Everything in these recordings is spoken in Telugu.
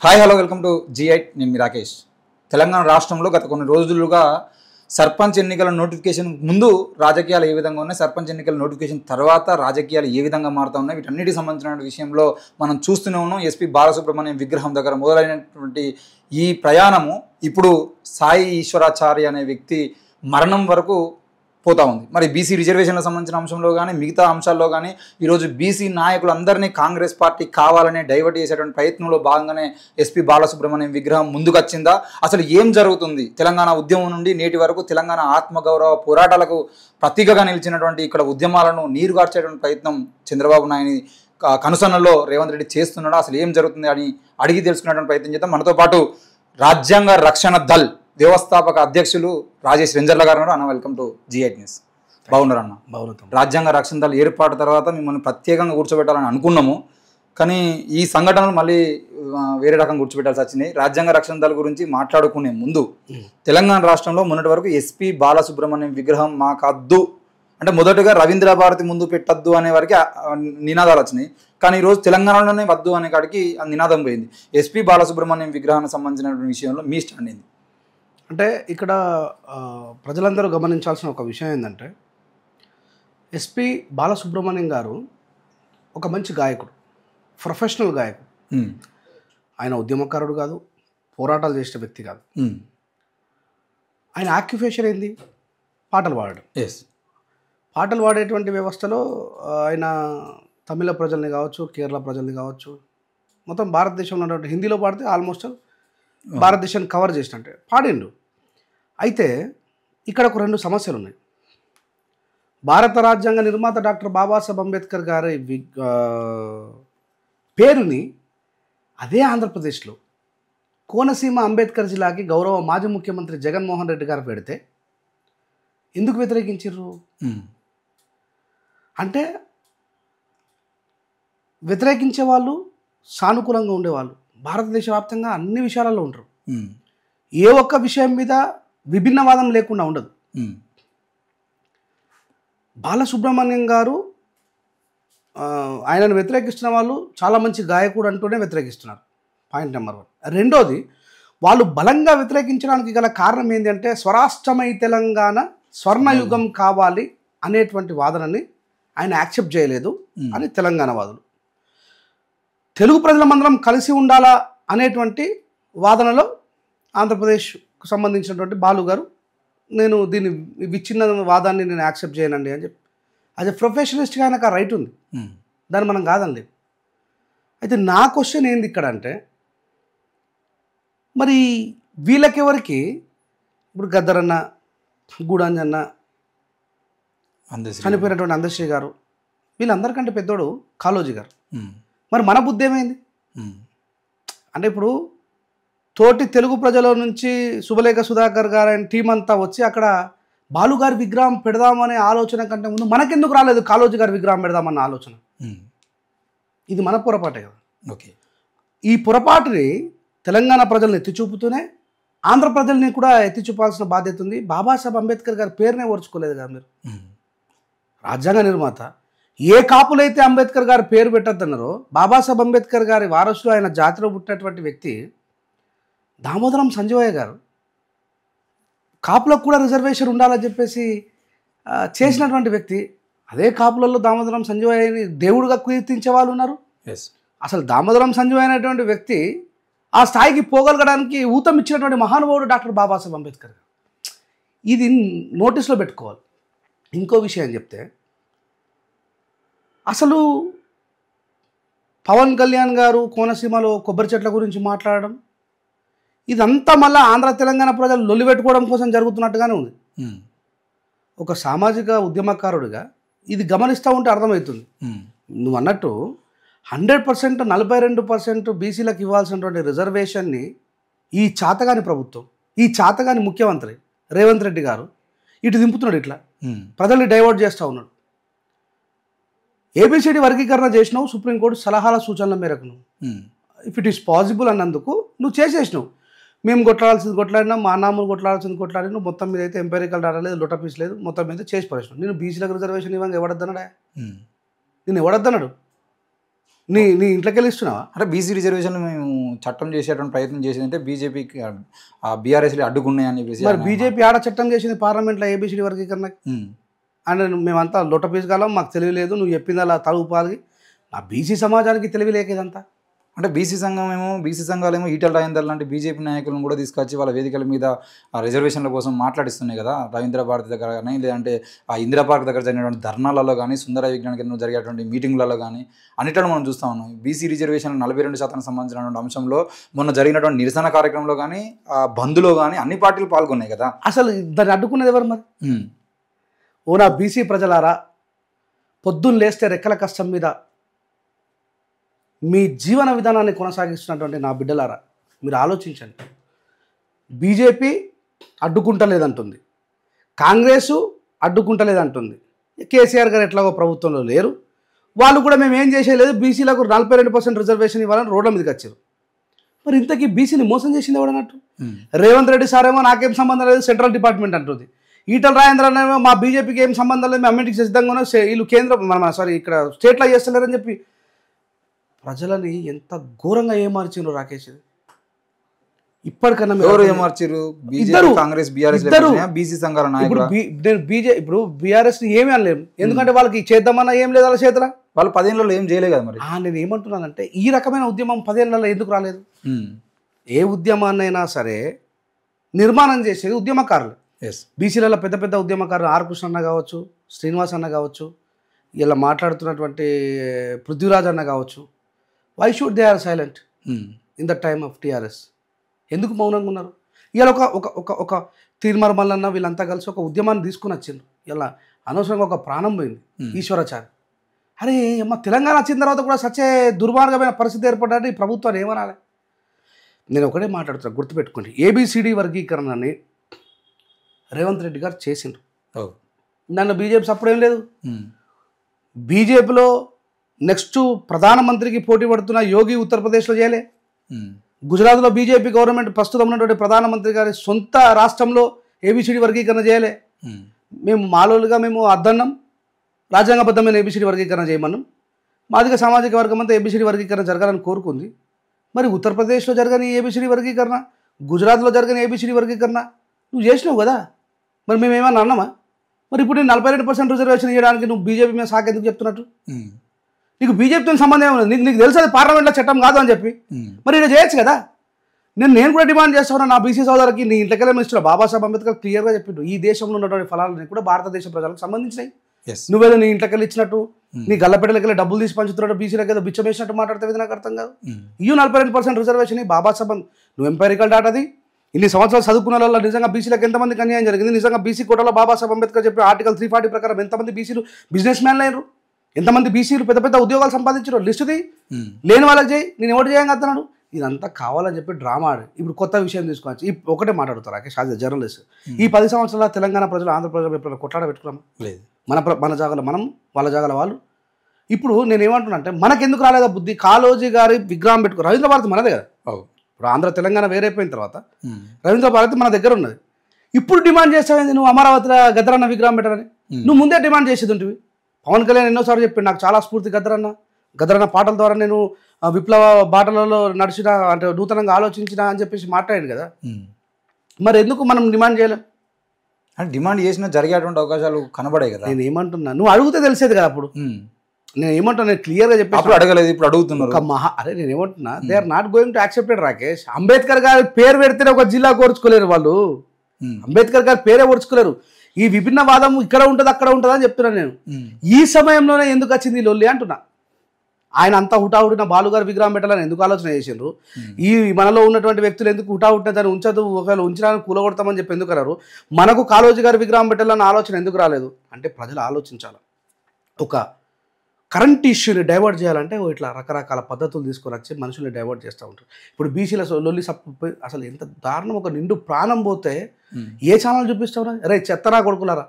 Hi hello welcome to G8 నేను మీ రాకేష్. తెలంగాణ రాష్ట్రంలో గత కొన్ని రోజులుగా సర్పంచ్ ఎన్నికల నోటిఫికేషన్ ముందు రాజకీయాలు ఏ విధంగా ఉన్నాయి, సర్పంచ్ ఎన్నికల నోటిఫికేషన్ తర్వాత రాజకీయాలు ఏ విధంగా మారుతూ ఉన్నాయి, వీటన్నిటికి సంబంధించిన విషయంలో మనం చూస్తూనే ఉన్నాం. ఎస్పీ బాలసుబ్రహ్మణ్యం విగ్రహం దగ్గర మొదలైనటువంటి ఈ ప్రయాణము ఇప్పుడు సాయి ఈశ్వరాచార్య అనే వ్యక్తి మరణం వరకు పోతా ఉంది. మరి బీసీ రిజర్వేషన్లకు సంబంధించిన అంశంలో కానీ మిగతా అంశాల్లో కానీ ఈరోజు బీసీ నాయకులందరినీ కాంగ్రెస్ పార్టీ కావాలనే డైవర్ట్ చేసేటువంటి ప్రయత్నంలో భాగంగానే ఎస్పీ బాలసుబ్రహ్మణ్యం విగ్రహం ముందుకు వచ్చిందా, అసలు ఏం జరుగుతుంది, తెలంగాణ ఉద్యమం నుండి నేటి వరకు తెలంగాణ ఆత్మగౌరవ పోరాటాలకు ప్రతీకగా నిలిచినటువంటి ఇక్కడ ఉద్యమాలను నీరుగార్చేటువంటి ప్రయత్నం చంద్రబాబు నాయుడు కనుసన్నల్లో రేవంత్ రెడ్డి చేస్తున్నాడు, అసలు ఏం జరుగుతుంది అని అడిగి తెలుసుకునేటువంటి ప్రయత్నం చేద్దాం. మనతో పాటు రాజ్యాంగ రక్షణ దళ్ వ్యవస్థాపక అధ్యక్షులు రాజేష్ రెంజర్ల గారు ఉన్నారు. అన్న వెల్కమ్ టు G8 న్యూస్. బాగున్నారు అన్న? బాగున్నాం. రాజ్యాంగ రక్షణ దళ ఏర్పాటు తర్వాత మిమ్మల్ని ప్రత్యేకంగా కూర్చోబెట్టాలని అనుకున్నాము, కానీ ఈ సంఘటనలు మళ్ళీ వేరే రకంగా కూర్చోబెట్టాల్సి వచ్చినాయి. రాజ్యాంగ రక్షణ దళ గురించి మాట్లాడుకునే ముందు తెలంగాణ రాష్ట్రంలో మొన్నటి వరకు ఎస్పీ బాలసుబ్రహ్మణ్యం విగ్రహం మాకద్దు అంటే మొదటగా రవీంద్ర భారతి ముందు పెట్టద్దు అనే వారికి నినాదాలు వచ్చినాయి, కానీ ఈరోజు తెలంగాణలోనే వద్దు అనే కాడికి నినాదం పోయింది. ఎస్పీ బాలసుబ్రహ్మణ్యం విగ్రహానికి సంబంధించిన విషయంలో మీ స్టాండ్ ఏంది? అంటే ఇక్కడ ప్రజలందరూ గమనించాల్సిన ఒక విషయం ఏంటంటే, ఎస్పీ బాలసుబ్రహ్మణ్యం గారు ఒక మంచి గాయకుడు, ప్రొఫెషనల్ గాయకుడు. ఆయన ఉద్యమకారుడు కాదు, పోరాటాలు చేసిన వ్యక్తి కాదు. ఆయన ఆక్యుపేషన్ ఏంది? పాటలు పాడడం. పాటలు పాడేటువంటి వ్యవస్థలో ఆయన తమిళ ప్రజల్ని కావచ్చు, కేరళ ప్రజల్ని కావచ్చు, మొత్తం భారతదేశంలో ఉన్నటువంటి హిందీలో పాడితే ఆల్మోస్ట్ భారతదేశాన్ని కవర్ చేసినట్టే పాడిండు. అయితే ఇక్కడ ఒక రెండు సమస్యలు ఉన్నాయి. భారత రాజ్యాంగ నిర్మాత డాక్టర్ బాబాసాహెబ్ అంబేద్కర్ గారి పేరుని అదే ఆంధ్రప్రదేశ్లో కోనసీమ అంబేద్కర్ జిల్లాకి గౌరవ మాజీ ముఖ్యమంత్రి జగన్మోహన్ రెడ్డి గారు పెడితే ఎందుకు వ్యతిరేకించారు అంటే, వ్యతిరేకించే వాళ్ళు సానుకూలంగా ఉండేవాళ్ళు భారతదేశ వ్యాప్తంగా అన్ని విషయాలలో ఉంటారు. ఏ ఒక్క విషయం మీద విభిన్నవాదం లేకుండా ఉండదు. బాలసుబ్రహ్మణ్యం గారు ఆయనను వ్యతిరేకిస్తున్న వాళ్ళు చాలా మంచి గాయకుడు అంటూనే వ్యతిరేకిస్తున్నారు. Point number 1. రెండోది, వాళ్ళు బలంగా వ్యతిరేకించడానికి గల కారణం ఏంటి అంటే, స్వరాష్ట్రమై తెలంగాణ స్వర్ణయుగం కావాలి అనేటువంటి వాదనని ఆయన యాక్సెప్ట్ చేయలేదు అని తెలంగాణ వాదులు. తెలుగు ప్రజలమందరం కలిసి ఉండాలా అనేటువంటి వాదనలో ఆంధ్రప్రదేశ్కు సంబంధించినటువంటి బాలు గారు, నేను దీన్ని విచ్ఛిన్న వాదాన్ని నేను యాక్సెప్ట్ చేయనండి అని చెప్పి, యాజ్ ఎ ప్రొఫెషనలిస్ట్గా ఆయనకు ఆ రైట్ ఉంది, దాన్ని మనం కాదండి. అయితే నా క్వశ్చన్ ఏంది ఇక్కడ అంటే, మరి వీళ్ళకెవరికి ఇప్పుడు గద్దరన్న, గూడాంజన్న, చనిపోయినటువంటి అందశ్రీ గారు, వీళ్ళందరికంటే పెద్దోడు కాళోజీ గారు. మరి మన బుద్ధి ఏమైంది అంటే, ఇప్పుడు తోటి తెలుగు ప్రజల నుంచి శుభలేఖ సుధాకర్ గారు అండ్ టీం అంతా వచ్చి అక్కడ బాలుగారి విగ్రహం పెడదామనే ఆలోచన కంటే ముందు మనకెందుకు రాలేదు కాళోజీ గారి విగ్రహం పెడదామన్న ఆలోచన? ఇది మన పొరపాటే కదా. ఓకే, ఈ పొరపాటుని తెలంగాణ ప్రజల్ని ఎత్తి చూపుతూనే ఆంధ్ర ప్రజల్ని కూడా ఎత్తి చూపాల్సిన బాధ్యత ఉంది. బాబాసాహెబ్ అంబేద్కర్ గారి పేరునే ఓర్చుకోలేదు కదా మీరు. రాజ్యాంగ నిర్మాత ఏ కాపులైతే అంబేద్కర్ గారి పేరు పెట్టద్దన్నారో, బాబాసాహెబ్ అంబేద్కర్ గారి వారసులు ఆయన జాతిలో పుట్టినటువంటి వ్యక్తి దామోదరం సంజీవయ్య గారు కాపులకు కూడా రిజర్వేషన్ ఉండాలని చెప్పేసి చేసినటువంటి వ్యక్తి. అదే కాపులలో దామోదరం సంజీవయ్యని దేవుడిగా కీర్తించే వాళ్ళు ఉన్నారు. అసలు దామోదరం సంజీవయ్య అనేటువంటి వ్యక్తి ఆ స్థాయికి పోగలగడానికి ఊతం ఇచ్చినటువంటి మహానుభావుడు డాక్టర్ బాబాసాహెబ్ అంబేద్కర్ గారు. ఇది నోటీస్లో పెట్టుకోవాలి. ఇంకో విషయం చెప్తే, అసలు పవన్ కళ్యాణ్ గారు కోనసీమలో కొబ్బరి చెట్ల గురించి మాట్లాడడం, ఇదంతా మళ్ళీ ఆంధ్ర తెలంగాణ ప్రజలు లొల్లిపెట్టుకోవడం కోసం జరుగుతున్నట్టుగానే ఉంది. ఒక సామాజిక ఉద్యమకారుడిగా ఇది గమనిస్తూ ఉంటే అర్థమవుతుంది. నువ్వు అన్నట్టు 100% 42% బీసీలకు ఇవ్వాల్సినటువంటి రిజర్వేషన్ని ఈ చాతగాని ప్రభుత్వం, ఈ చాతగాని ముఖ్యమంత్రి రేవంత్ రెడ్డి గారు ఇటు దింపుతున్నాడు, ఇట్లా ప్రజల్ని డైవర్ట్ చేస్తూ ఉన్నాడు. ఏబిసిడి వర్గీకరణ చేసినావు, సుప్రీంకోర్టు సలహాల సూచనల మేరకు నువ్వు ఇఫ్ ఇట్ ఈస్ పాసిబుల్ అన్నందుకు నువ్వు చేసేసినావు. మేము కొట్లాడాల్సింది కొట్లాడినా, మా నామూలు కొట్లాడాల్సింది కొట్లాడినా, మొత్తం మీద అయితే ఎంపైరికల్ డాటా లేదు, లొట పీస్ లేదు, మొత్తం మీద చేసి పడేసినావు. నేను బీసీలకు రిజర్వేషన్ ఇవ్వంగా ఎవడద్దన్నాడా? నేను ఎవడద్దన్నాడు? నీ నీ ఇంట్లోకి వెళ్ళి ఇస్తున్నావా? అంటే బీసీ రిజర్వేషన్లు మేము చట్టం చేసేటువంటి ప్రయత్నం చేసేదంటే బీజేపీకి బీఆర్ఎస్లు అడ్డుకున్నాయని చెప్పేసి మరి బీజేపీ ఆడ చట్టం చేసింది పార్లమెంట్లో ఏబిసిడి వర్గీకరణ. అంటే మేమంతా లొట్ట పీసుగాలం, మాకు తెలివి లేదు, నువ్వు చెప్పింది అలా తలుపు పాలి. ఆ బీసీ సమాజానికి తెలివి లేక ఇదంతా. అంటే బీసీ సంఘాలేమో ఈటల రాజేందర్ లాంటి బీజేపీ నాయకులను కూడా తీసుకొచ్చి వాళ్ళ వేదికల మీద రిజర్వేషన్ల కోసం మాట్లాడిస్తున్నాయి కదా. రవీంద్ర భారతి దగ్గర కానీ, లేదంటే ఆ ఇందిరా పార్క్ దగ్గర జరిగినటువంటి ధర్నాలలో కానీ, సుందర విజ్ఞాన కేంద్రంలో జరిగేటువంటి మీటింగ్లలో కానీ అన్నిట్లో మనం చూస్తూ ఉన్నాం. బీసీ రిజర్వేషన్ 42% సంబంధించినటువంటి అంశంలో మొన్న జరిగినటువంటి నిరసన కార్యక్రమంలో కానీ, బంద్లో కానీ అన్ని పార్టీలు పాల్గొన్నాయి కదా. అసలు దాన్ని అడ్డుకునేది ఎవరు మరి? ఓనా బీసీ ప్రజలారా, పొద్దున్న లేస్తే రెక్కల కష్టం మీద మీ జీవన విధానాన్ని కొనసాగిస్తున్నటువంటి నా బిడ్డలారా, మీరు ఆలోచించండి. బీజేపీ అడ్డుకుంటలేదంటుంది, కాంగ్రెసు అడ్డుకుంటలేదంటుంది, కేసీఆర్ గారు ఎట్లాగో ప్రభుత్వంలో లేరు, వాళ్ళు కూడా మేము ఏం చేసేయలేదు, బీసీలకు 42% రిజర్వేషన్ ఇవ్వాలని రోడ్ల మీదకి వచ్చారు. మరి ఇంతకీ బీసీని మోసం చేసింది ఎవడన్నట్టు? రేవంత్ రెడ్డి సార్ ఏమో నాకేం సంబంధం లేదు, సెంట్రల్ డిపార్ట్మెంట్ అంటుంది. ఈటల రాజేంద్ర ఏమో మా బీజేపీకి ఏం సంబంధం లేదు, మేము అన్నింటికి సిద్ధంగానే వీళ్ళు కేంద్రం ఇక్కడ స్టేట్లో చేస్తలేరని చెప్పి ప్రజలని ఎంత ఘోరంగా ఏమార్చిండ్రు రాకేష్. ఇప్పటికన్నా ఎవరు ఏమార్చారు? కాంగ్రెస్, బీసీ సంఘాల నాయకులు. ఇప్పుడు బీఆర్ఎస్ ఏమీ అనలేము, ఎందుకంటే వాళ్ళకి చేద్దామన్నా ఏం లేదు వాళ్ళ చేతుల. వాళ్ళు 10 ఏళ్ళలో ఏం చేయలేదు కదా. మరి నేను ఏమంటున్నానంటే ఈ రకమైన ఉద్యమం 10 ఏళ్ళలో ఎందుకు రాలేదు? ఏ ఉద్యమాన్నైనా సరే నిర్మాణం చేసేది ఉద్యమకారులు. బీసీలలో పెద్ద పెద్ద ఉద్యమకారులు ఆర్ కృష్ణ అన్న కావచ్చు, శ్రీనివాస్ అన్న కావచ్చు, ఇలా మాట్లాడుతున్నటువంటి పృథ్వీరాజ్ అన్న కావచ్చు. Why should they are silent in the time of TRS? ఎందుకు మౌనంగా ఉన్నారు? ఇలా ఒక తీర్మార్ మల్లన్న వీళ్ళంతా కలిసి ఒక ఉద్యమాన్ని తీసుకుని వచ్చిండ్రు. ఇలా అనవసరంగా ఒక ప్రాణం పోయింది, ఈశ్వరాచారి. అరే అమ్మ, తెలంగాణ వచ్చిన తర్వాత కూడా సచ్చే దుర్మార్గమైన పరిస్థితి ఏర్పడ్డాడు. ఈ ప్రభుత్వాన్ని ఏమనాలి? నేను ఒకటే మాట్లాడుతున్నా, గుర్తుపెట్టుకోండి. ఏబిసిడి వర్గీకరణని రేవంత్ రెడ్డి గారు చేసిండ్రు. నన్ను బీజేపీ సపోర్ట్ ఏం లేదు. బీజేపీలో నెక్స్ట్ ప్రధానమంత్రికి పోటీ పడుతున్న యోగి ఉత్తరప్రదేశ్లో చేయలే. గుజరాత్లో బీజేపీ గవర్నమెంట్ ప్రస్తుతం ఉన్నటువంటి ప్రధానమంత్రి గారి సొంత రాష్ట్రంలో ఏబిసిడి వర్గీకరణ చేయలే. మేము మాలోలుగా మేము అద్దన్నాం, రాజ్యాంగబద్ధమైన ఏబిసిడి వర్గీకరణ చేయమన్నాం. మాదిగ సామాజిక వర్గం అంతా ఏబిసిడి వర్గీకరణ జరగాలని కోరుకుంది. మరి ఉత్తరప్రదేశ్లో జరగని ఏబిసిడి వర్గీకరణ, గుజరాత్లో జరగని ఏబిసిడి వర్గీకరణ నువ్వు చేసినావు కదా. మరి మేము ఏమన్నా అన్నామా? మరి ఇప్పుడు నేను 42% రిజర్వేషన్ ఇవ్వడానికి నువ్వు బీజేపీ మీద సాకు ఎందుకు చెప్తున్నట్టు? నీకు బీజేపీతో సంబంధం ఏమో, నీకు తెలుసు అది పార్లమెంట్లో చట్టం కాదు అని చెప్పి. మరి ఇలా చేయొచ్చు కదా. నేను కూడా డిమాండ్ చేస్తాను, నా బీసీ సోదరులకి నీ ఇంట్లోకెళ్ళే మినిస్టర్ బాబాసాహెబ్ అంబేద్కర్ క్లియర్గా చెప్పిండు, ఈ దేశంలో ఉన్నటువంటి ఫలాలన్నీ కూడా భారతదేశ ప్రజలకు సంబంధించినాయి. నువ్వేదో నీ ఇంట్లోకెళ్ళి ఇచ్చినట్టు, నీ గల్లపెట్టలకెళ్ళి డబ్బులు తీసి పంచుతున్నట్టు, బీసీలకు ఏదో బిచ్చం వేసినట్టు మాట్లాడితే నాకు అర్థం కాదు. ఈ 42% రిజర్వేషన్ బాబాసాహెబ్, నువ్వు ఎంపైరికల్ డాటాది. ఇన్ని సంవత్సరాలు చదువుకున్న వాళ్ళు నిజంగా బీసీలకు ఎంతమందికి అన్యాయం జరిగింది? నిజంగా బీసీ కోటాలో బాబాసాహెబ్ అంబేద్కర్ చెప్పి ఆర్టికల్ 340 ప్రకారం ఎంతమంది బీసీలు బిజినెస్ మ్యాన్లు అయ్యారు? ఎంతమంది బీసీలు పెద్ద పెద్ద ఉద్యోగాలు సంపాదించారు? లిస్టుది లేని వాళ్ళకి చేయి, నేను ఎవరు చేయంగా అన్నాడు. ఇదంతా కావాలని చెప్పి డ్రామా ఆడి ఇప్పుడు కొత్త విషయం తీసుకోవచ్చు. ఒకటే మాట్లాడుతారు రాకేష్, యాజ్ ఎ జర్నలిస్ట్. ఈ 10 సంవత్సరాల తెలంగాణ ప్రజలు, ఆంధ్ర ప్రజలు ఎప్పుడైనా కొట్లాడ పెట్టుకున్నాం లేదు. మన జాగాలో మనం, వాళ్ళ జాగాల వాళ్ళు. ఇప్పుడు నేను ఏమంటున్నా అంటే మనకెందుకు రాలేదా బుద్ధి? కాళోజీ గారి విగ్రహం పెట్టుకో, రవీంద్ర భారతి మనదే కదా. ఇప్పుడు ఆంధ్ర తెలంగాణ వేరైపోయిన తర్వాత రవీంద్ర భారతి మన దగ్గర ఉన్నది. ఇప్పుడు డిమాండ్ చేస్తావేంది నువ్వు అమరావతిలో గద్దరన్న విగ్రహం పెట్టాలని? నువ్వు ముందే డిమాండ్ చేసేది ఉంటుంది. పవన్ కళ్యాణ్ ఎన్నోసార్లు చెప్పాడు, నాకు చాలా స్ఫూర్తి గద్దరన్న పాటల ద్వారా నేను విప్లవ బాటలలో నడిచిన, అంటే నూతనంగా ఆలోచించిన అని చెప్పేసి మాట్లాడాడు కదా. మరి ఎందుకు మనం డిమాండ్ చేయలేం? అంటే డిమాండ్ చేసినా జరిగేటువంటి అవకాశాలు కనబడాయి కదా. నేను ఏమంటున్నా, నువ్వు అడిగితే తెలిసేది కదా. అప్పుడు నేను ఏమంటున్నా, నేను క్లియర్గా చెప్పి అప్పుడు అడగలేదు, ఇప్పుడు అడుగుతున్నారు. అరే నేను ఏమంటున్నా, they are not going to accepted Rakesh. Ambedkar గారి పేరు పెడితేనే ఒక జిల్లా కోర్చుకోలేరు వాళ్ళు. అంబేద్కర్ గారి పేరే ఓర్చుకోలేరు. ఈ విభిన్న వాదం ఇక్కడ ఉంటుంది అక్కడ ఉంటుంది అని చెప్తున్నాను నేను. ఈ సమయంలోనే ఎందుకు వచ్చింది లొల్లి అంటున్నా. ఆయన అంతా హుటాహుటిన బాలుగారి విగ్రహం పెట్టాలని ఎందుకు ఆలోచన చేసిండ్రు? ఈ మనలో ఉన్నటువంటి వ్యక్తులు ఎందుకు హుటాహుటిన దాన్ని ఉంచదు, ఒకవేళ ఉంచడానికి కూలగొడతామని చెప్పి ఎందుకు అన్నారు? మనకు కాళోజీ గారి విగ్రహం పెట్టాలన్న ఆలోచన ఎందుకు రాలేదు అంటే ప్రజలు ఆలోచించాలి. ఒక కరెంట్ ఇష్యూని డైవర్ట్ చేయాలంటే ఇట్లా రకరకాల పద్ధతులు తీసుకొని వచ్చి మనుషుల్ని డైవర్ట్ చేస్తూ ఉంటారు. ఇప్పుడు బీసీల లొల్లి అసలు ఎంత దారుణం, ఒక నిండు ప్రాణం పోతే ఏ ఛానల్ చూపిస్తావురా? అరే చెత్తరా కొడుకులారా,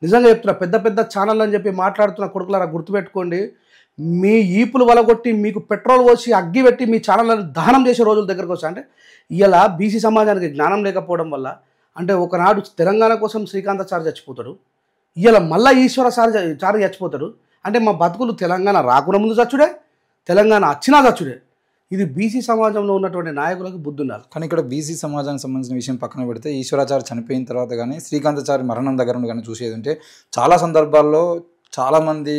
నిజంగా చెప్తున్నా, పెద్ద పెద్ద ఛానల్ అని చెప్పి మాట్లాడుతున్న కొడుకులారా, గుర్తుపెట్టుకోండి. మీ ఈపులు వలగొట్టి మీకు పెట్రోల్ పోసి అగ్గి పెట్టి మీ ఛానళ్ళని దహనం చేసే రోజుల దగ్గరకు వచ్చా. అంటే ఇలా బీసీ సమాజానికి జ్ఞానం లేకపోవడం వల్ల, అంటే ఒకనాడు తెలంగాణ కోసం శ్రీకాంతాచారి చచ్చిపోతాడు, ఇలా మళ్ళీ ఈశ్వరాచారి చచ్చిపోతాడు. అంటే మా బతుకులు తెలంగాణ రాకుండా ముందు చచ్చుడే, తెలంగాణ అచ్చినా చచ్చుడే. ఇది బీసీ సమాజంలో ఉన్నటువంటి నాయకులకు బుద్ధి ఉండాలి. కానీ ఇక్కడ బీసీ సమాజానికి సంబంధించిన విషయం పక్కన పెడితే ఈశ్వరాచారి చనిపోయిన తర్వాత కానీ శ్రీకాంతాచారి మరణం దగ్గర నుండి కానీ చూసేది ఉంటే చాలా సందర్భాల్లో చాలామంది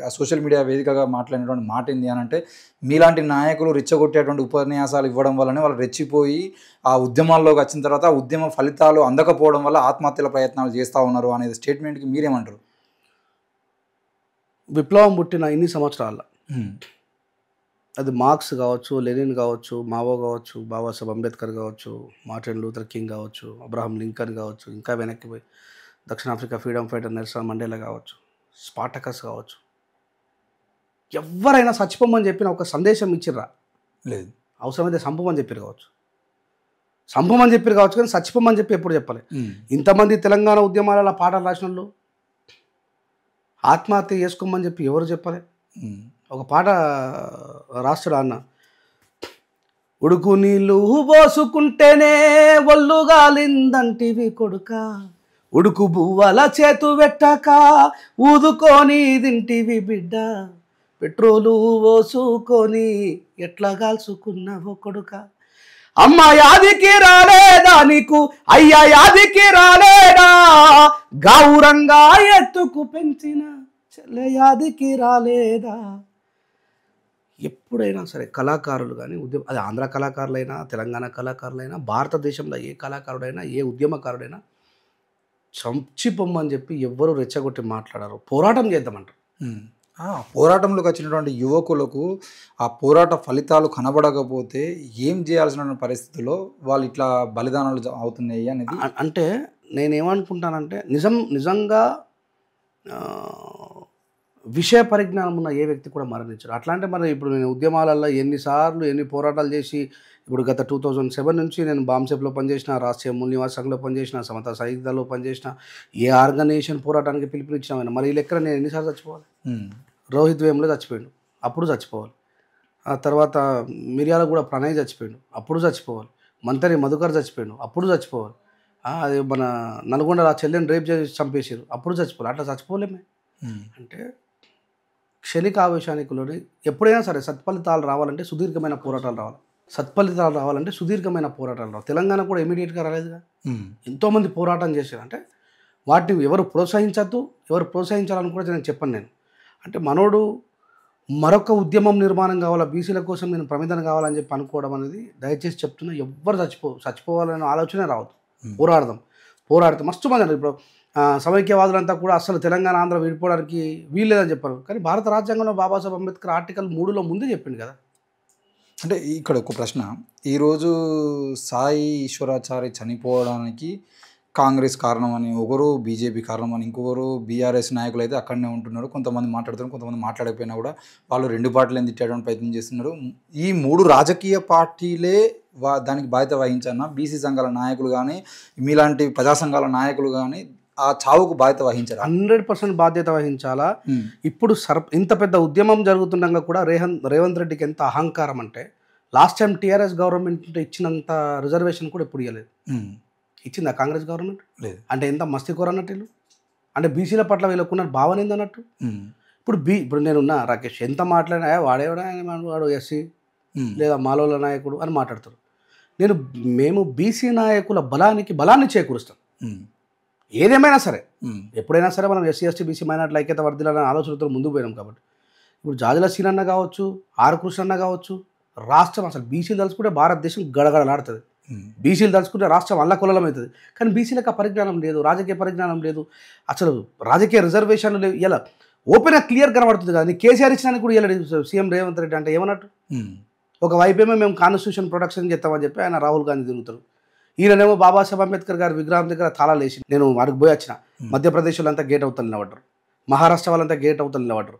ఆ సోషల్ మీడియా వేదికగా మాట్లాడినటువంటి మాట ఏంటి అని అంటే మీలాంటి నాయకులు రెచ్చగొట్టేటువంటి ఉపన్యాసాలు ఇవ్వడం వల్లనే వాళ్ళు రెచ్చిపోయి ఆ ఉద్యమాల్లోకి వచ్చిన తర్వాత ఆ ఉద్యమ ఫలితాలు అందకపోవడం వల్ల ఆత్మహత్యల ప్రయత్నాలు చేస్తూ ఉన్నారు అనేది స్టేట్మెంట్కి మీరేమంటారు? విప్లవం పుట్టిన ఇన్ని సంవత్సరాల అది మార్క్స్ కావచ్చు, లెనిన్ కావచ్చు, మావో కావచ్చు, బాబాసాహెబ్ అంబేద్కర్ కావచ్చు, మార్టిన్ లూథర్ కింగ్ కావచ్చు, అబ్రహాం లింకన్ కావచ్చు, ఇంకా వెనక్కి పోయి దక్షిణాఫ్రికా ఫ్రీడమ్ ఫైటర్ నెల్సన్ మండేలా కావచ్చు, స్పార్టకస్ కావచ్చు, ఎవరైనా చచ్చిపోమని చెప్పిన ఒక సందేశం ఇచ్చిర్రా? లేదు. అవసరమైతే సంపమని చెప్పారు కావచ్చు, సంపమని చెప్పారు కావచ్చు, కానీ చచ్చిపోమని చెప్పి ఎప్పుడు చెప్పలే. ఇంతమంది తెలంగాణ ఉద్యమాలలో పాటలు రాసిన వాళ్ళు ఆత్మహత్య చేసుకోమని చెప్పి ఎవరు చెప్పలే. ఒక పాట రాస్తాడు అన్న, ఉడుకు నీళ్ళు పోసుకుంటేనే ఒళ్ళు గాలిందంటివి కొడుక, ఉడుకు బువ్వల చేతు పెట్టాక ఊదుకొని తింటివి బిడ్డ, పెట్రోలు పోసుకొని ఎట్లా కాల్చుకున్నావో కొడుక, అమ్మ యాదికి రాలేదా నీకు, అయ్యా యాదికి రాలేదా, గౌరంగా ఎత్తుకు పెంచిన చెల్లె యాదికి రాలేదా. ఎప్పుడైనా సరే కళాకారులు కానీ అది ఆంధ్ర కళాకారులైనా, తెలంగాణ కళాకారులైనా, భారతదేశంలో ఏ కళాకారుడైనా, ఏ ఉద్యమకారుడైనా చంచిపోమ్మని చెప్పి ఎవ్వరూ రెచ్చగొట్టి మాట్లాడారు. పోరాటం చేద్దామంటారు. పోరాటంలోకి వచ్చినటువంటి యువకులకు ఆ పోరాట ఫలితాలు కనబడకపోతే ఏం చేయాల్సిన పరిస్థితుల్లో వాళ్ళు ఇట్లా బలిదానాలు అవుతున్నాయి అనేది అంటే నేనేమనుకుంటానంటే నిజంగా విషయ పరిజ్ఞానం ఉన్న ఏ వ్యక్తి కూడా మరణించారు. అట్లా అంటే మరి ఇప్పుడు నేను ఉద్యమాలలో ఎన్నిసార్లు ఎన్ని పోరాటాలు చేసి ఇప్పుడు గత 2007 నుంచి నేను బాంసెప్లో పనిచేసిన, రాష్ట్రీయ మూల నివాస సంఘంలో పనిచేసిన, సమతా సాహిత్యాల్లో పనిచేసిన, ఏ ఆర్గనైజేషన్ పోరాటానికి పిలుపునిచ్చినామైనా మరి ఈ లెక్కన నేను ఎన్నిసార్లు చచ్చిపోవాలి? రోహిత్ వేములో చచ్చిపోయాడు, అప్పుడు చచ్చిపోవాలి. ఆ తర్వాత మిర్యాల కూడా ప్రణయ్ చచ్చిపోయాడు, అప్పుడు చచ్చిపోవాలి. మంతరి మధుకర్ చచ్చిపోయాడు, అప్పుడు చచ్చిపోవాలి. అది మన నల్గొండ ఆ చెల్లెని రేప్ చేసి చంపేసారు, అప్పుడు చచ్చిపోవాలి. అట్లా చచ్చిపోలేమే. అంటే క్షణిక ఆవేశానికి లోని ఎప్పుడైనా సరే సత్ఫలితాలు రావాలంటే సుదీర్ఘమైన పోరాటాలు రావాలి. సత్ఫలితాలు రావాలంటే సుదీర్ఘమైన పోరాటాలు రావాలి. తెలంగాణ కూడా ఇమీడియట్గా రాలేదుగా. ఎంతోమంది పోరాటం చేశారు. అంటే వాటిని ఎవరు ప్రోత్సహించద్దు, ఎవరు ప్రోత్సహించాలని కూడా నేను చెప్పను. నేను అంటే మనోడు మరొక ఉద్యమం నిర్మాణం కావాలా, బీసీల కోసం నేను ప్రమిదన కావాలని చెప్పి అనుకోవడం అనేది దయచేసి చెప్తున్నా. ఎవ్వరు చచ్చిపోవాలనే ఆలోచనే రావద్దు. పోరాడితే మస్తు మంది అన్నారు. ఇప్పుడు సమైక్యవాదులంతా కూడా అసలు తెలంగాణ ఆంధ్ర విడిపోవడానికి వీల్లేదని చెప్పారు. కానీ భారత రాజ్యాంగంలో బాబాసాహెబ్ అంబేద్కర్ ఆర్టికల్ 3లో ముందే చెప్పింది కదా. అంటే ఇక్కడ ఒక ప్రశ్న, ఈరోజు సాయి ఈశ్వరాచారి చనిపోవడానికి కాంగ్రెస్ కారణం అని ఒకరు, బీజేపీ కారణం అని ఇంకొకరు, బీఆర్ఎస్ నాయకులు అయితే అక్కడనే ఉంటున్నారు. కొంతమంది మాట్లాడుతున్నారు, కొంతమంది మాట్లాడకపోయినా కూడా వాళ్ళు రెండు పార్టీలను తిట్టేయడానికి ప్రయత్నం చేస్తున్నారు. ఈ 3 రాజకీయ పార్టీలే దానికి బాధ్యత వహించన్నా బీసీ సంఘాల నాయకులు కానీ మీలాంటి ప్రజా సంఘాల నాయకులు కానీ ఆ చావుకు బాధ్యత వహించారు? 100% బాధ్యత వహించాలా. ఇప్పుడు ఇంత పెద్ద ఉద్యమం జరుగుతుండగా కూడా రేవంత్ రెడ్డికి ఎంత అహంకారం అంటే లాస్ట్ టైం టీఆర్ఎస్ గవర్నమెంట్ ఇచ్చినంత రిజర్వేషన్ కూడా ఎప్పుడు ఇవ్వలేదు. ఇచ్చిందా కాంగ్రెస్ గవర్నమెంట్? లేదు. అంటే ఎంత మస్తికోర అన్నట్టు వీళ్ళు. అంటే బీసీల పట్ల వీళ్ళకున్న భావన ఏందన్నట్టు. ఇప్పుడు నేనున్నా రాకేష్ ఎంత మాట్లాడినా వాడు ఎస్సీ లేదా మాలోల నాయకుడు అని మాట్లాడతారు. మేము బీసీ నాయకుల బలాన్ని చేకూరుస్తాం. ఏదేమైనా సరే ఎప్పుడైనా సరే మనం ఎస్సీ ఎస్టీ బీసీ మైనార్టీల ఐక్యత వర్ధిల్లాలని ఆలోచనతో ముందుకు పోయినాం. కాబట్టి ఇప్పుడు జాజుల సీనన్న కావచ్చు, ఆర్ కృష్ణన్న కావచ్చు, రాష్ట్రం అసలు బీసీలు తలుచుకుంటే భారతదేశం గడగడలాడుతుంది. బీసీలు తలుచుకుంటే రాష్ట్రం అల్లకొల్లలం అవుతుంది. కానీ బీసీలకు పరిజ్ఞానం లేదు, రాజకీయ పరిజ్ఞానం లేదు, అసలు రాజకీయ రిజర్వేషన్లు లేవు. ఇలా ఓపెన్గా క్లియర్ కనబడుతుంది కదా. కేసీఆర్ ఇచ్చినానికి కూడా ఇలా సీఎం రేవంత్ రెడ్డి అంటే ఏమన్నట్టు? ఒకవైపేమో మేము కాన్స్టిట్యూషన్ ప్రొటెక్షన్ చేస్తామని చెప్పి ఆయన రాహుల్ గాంధీ తిరుగుతారు. ఈయననేమో బాబాసాహెబ్ అంబేద్కర్ గారి విగ్రహం దగ్గర తాళాలు వేసి నేను వారికి పోయి వచ్చిన. మధ్యప్రదేశ్లో అంతా గేట్ అవుతలు నిలబడ్డారు, మహారాష్ట్ర వాళ్ళంతా గేట్ అవుతలు నిలబడ్డారు,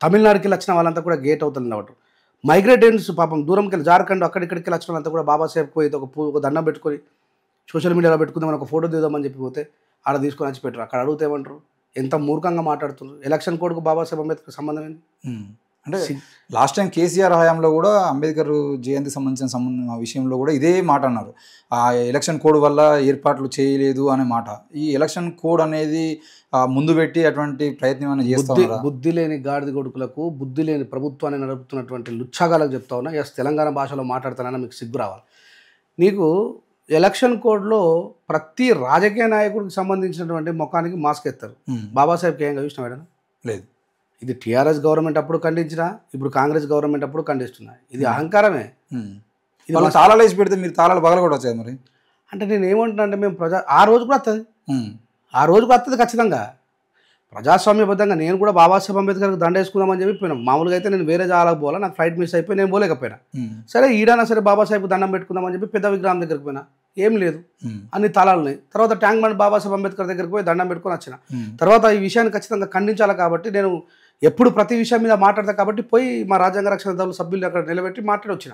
తమిళనాడుకి వెళ్ళి వచ్చిన వాళ్ళంతా కూడా గేట్ అవుతలు నిలబడ్డారు. మైగ్రేటెన్స్ పాపం దూరంకి వెళ్ళి జార్ఖండ్ అక్కడిక్కడికి వచ్చిన వాళ్ళంతా కూడా బాబాసాహెబ్ పోయి ఒక దండం పెట్టుకొని సోషల్ మీడియాలో పెట్టుకుందామని ఒక ఫోటో తీద్దామని చెప్పి పోతే ఆడ తీసుకొని వచ్చి పెట్టారు. అక్కడ అడిగితే ఏమంటారు? ఎంత మూర్ఖంగా మాట్లాడుతున్నారు. ఎలక్షన్ కోడ్కు బాబాసాహెబ్ అంబేద్కర్ సంబంధం ఏంది? అంటే లాస్ట్ టైం కేసీఆర్ హయాంలో కూడా అంబేద్కర్ జయంతికి సంబంధించిన విషయంలో కూడా ఇదే మాట అన్నారు. ఆ ఎలక్షన్ కోడ్ వల్ల ఏర్పాట్లు చేయలేదు అనే మాట. ఈ ఎలక్షన్ కోడ్ అనేది ముందు పెట్టి అటువంటి ప్రయత్నం ఏమైనా చేస్తారా? బుద్ధి లేని గాడిద కొడుకులకు, బుద్ధి లేని ప్రభుత్వాన్ని నడుపుతున్నటువంటి లుచ్చాగాలకు చెప్తా ఉన్నా. ఎస్, తెలంగాణ భాషలో మాట్లాడుతానన్నా మీకు సిగ్గు రావాలి. నీకు ఎలక్షన్ కోడ్లో ప్రతి రాజకీయ నాయకుడికి సంబంధించినటువంటి ముఖానికి మాస్క్ ఎత్తారు. బాబాసాహెబ్కి ఏం చూసినా మేడం? లేదు. ఇది టీఆర్ఎస్ గవర్నమెంట్ అప్పుడు ఖండించినా, ఇప్పుడు కాంగ్రెస్ గవర్నమెంట్ అప్పుడు ఖండిస్తున్నా. ఇది అహంకారమే. ఇది తాళాలు వేసి పెడితే మీరు తాళాలు పగల కూడా వచ్చాయి మరి. అంటే నేను ఏమంటున్నా అంటే మేము ఆ రోజు కూడా వస్తుంది, ఆ రోజుకు వస్తుంది ఖచ్చితంగా. ప్రజాస్వామ్యబద్ధంగా నేను కూడా బాబాసాహెబ్ అంబేద్కర్కి దండ వేసుకుందామని చెప్పి పోయినా. మామూలుగా అయితే నేను వేరే జాగాలకు పోలా, నాకు ఫ్లైట్ మిస్ అయిపోయి నేను పోలేకపోయినా. సరే ఈడైనా సరే బాబాసాహెబ్కి దండం పెట్టుకుందామని చెప్పి పెద్ద విగ్రహం దగ్గరికి పోయినా, ఏం లేదు, అన్ని తాళాలున్నాయి. తర్వాత ట్యాంక్ బండ్ బాబాసాహెబ్ అంబేద్కర్ దగ్గరికి పోయి దండం పెట్టుకొని వచ్చిన. తర్వాత ఈ విషయాన్ని ఖచ్చితంగా ఖండించాలి కాబట్టి నేను ఎప్పుడు ప్రతి విషయం మీద మాట్లాడతా కాబట్టి పోయి మా రాజ్యాంగ రక్షణ దళ సభ్యులు అక్కడ నిలబెట్టి మాట్లాడి వచ్చిన.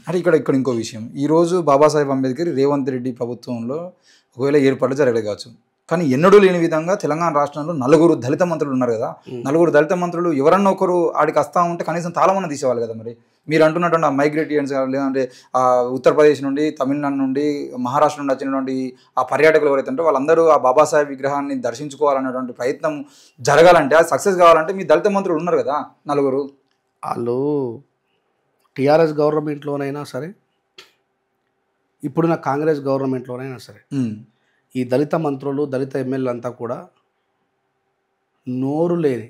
అంటే ఇక్కడ ఇంకో విషయం, ఈరోజు బాబాసాహెబ్ అంబేద్కర్ రేవంత్ రెడ్డి ప్రభుత్వంలో ఒకవేళ ఏర్పాట్లు జరగలేదు కావచ్చు, కానీ ఎన్నడూ లేని విధంగా తెలంగాణ రాష్ట్రంలో 4 దళిత మంత్రులు ఉన్నారు కదా. 4 దళిత మంత్రులు ఎవరన్నా ఒకరు ఆడికి వస్తూ ఉంటే కనీసం తాళమన్న తీసేవాళ్ళు కదా. మరి మీరు అంటున్నటువంటి ఆ మైగ్రేటియన్స్ లేదంటే ఉత్తరప్రదేశ్ నుండి, తమిళనాడు నుండి, మహారాష్ట్ర నుండి వచ్చినటువంటి ఆ పర్యాటకులు ఎవరైతే ఉంటే వాళ్ళందరూ ఆ బాబాసాహెబ్ విగ్రహాన్ని దర్శించుకోవాలనేటువంటి ప్రయత్నం జరగాలంటే, అది సక్సెస్ కావాలంటే మీ దళిత మంత్రులు ఉన్నారు కదా 4. వాళ్ళు టీఆర్ఎస్ గవర్నమెంట్లోనైనా సరే, ఇప్పుడున్న కాంగ్రెస్ గవర్నమెంట్లోనైనా సరే, ఈ దళిత మంత్రులు, దళిత ఎమ్మెల్యేలు అంతా కూడా నోరు లేని,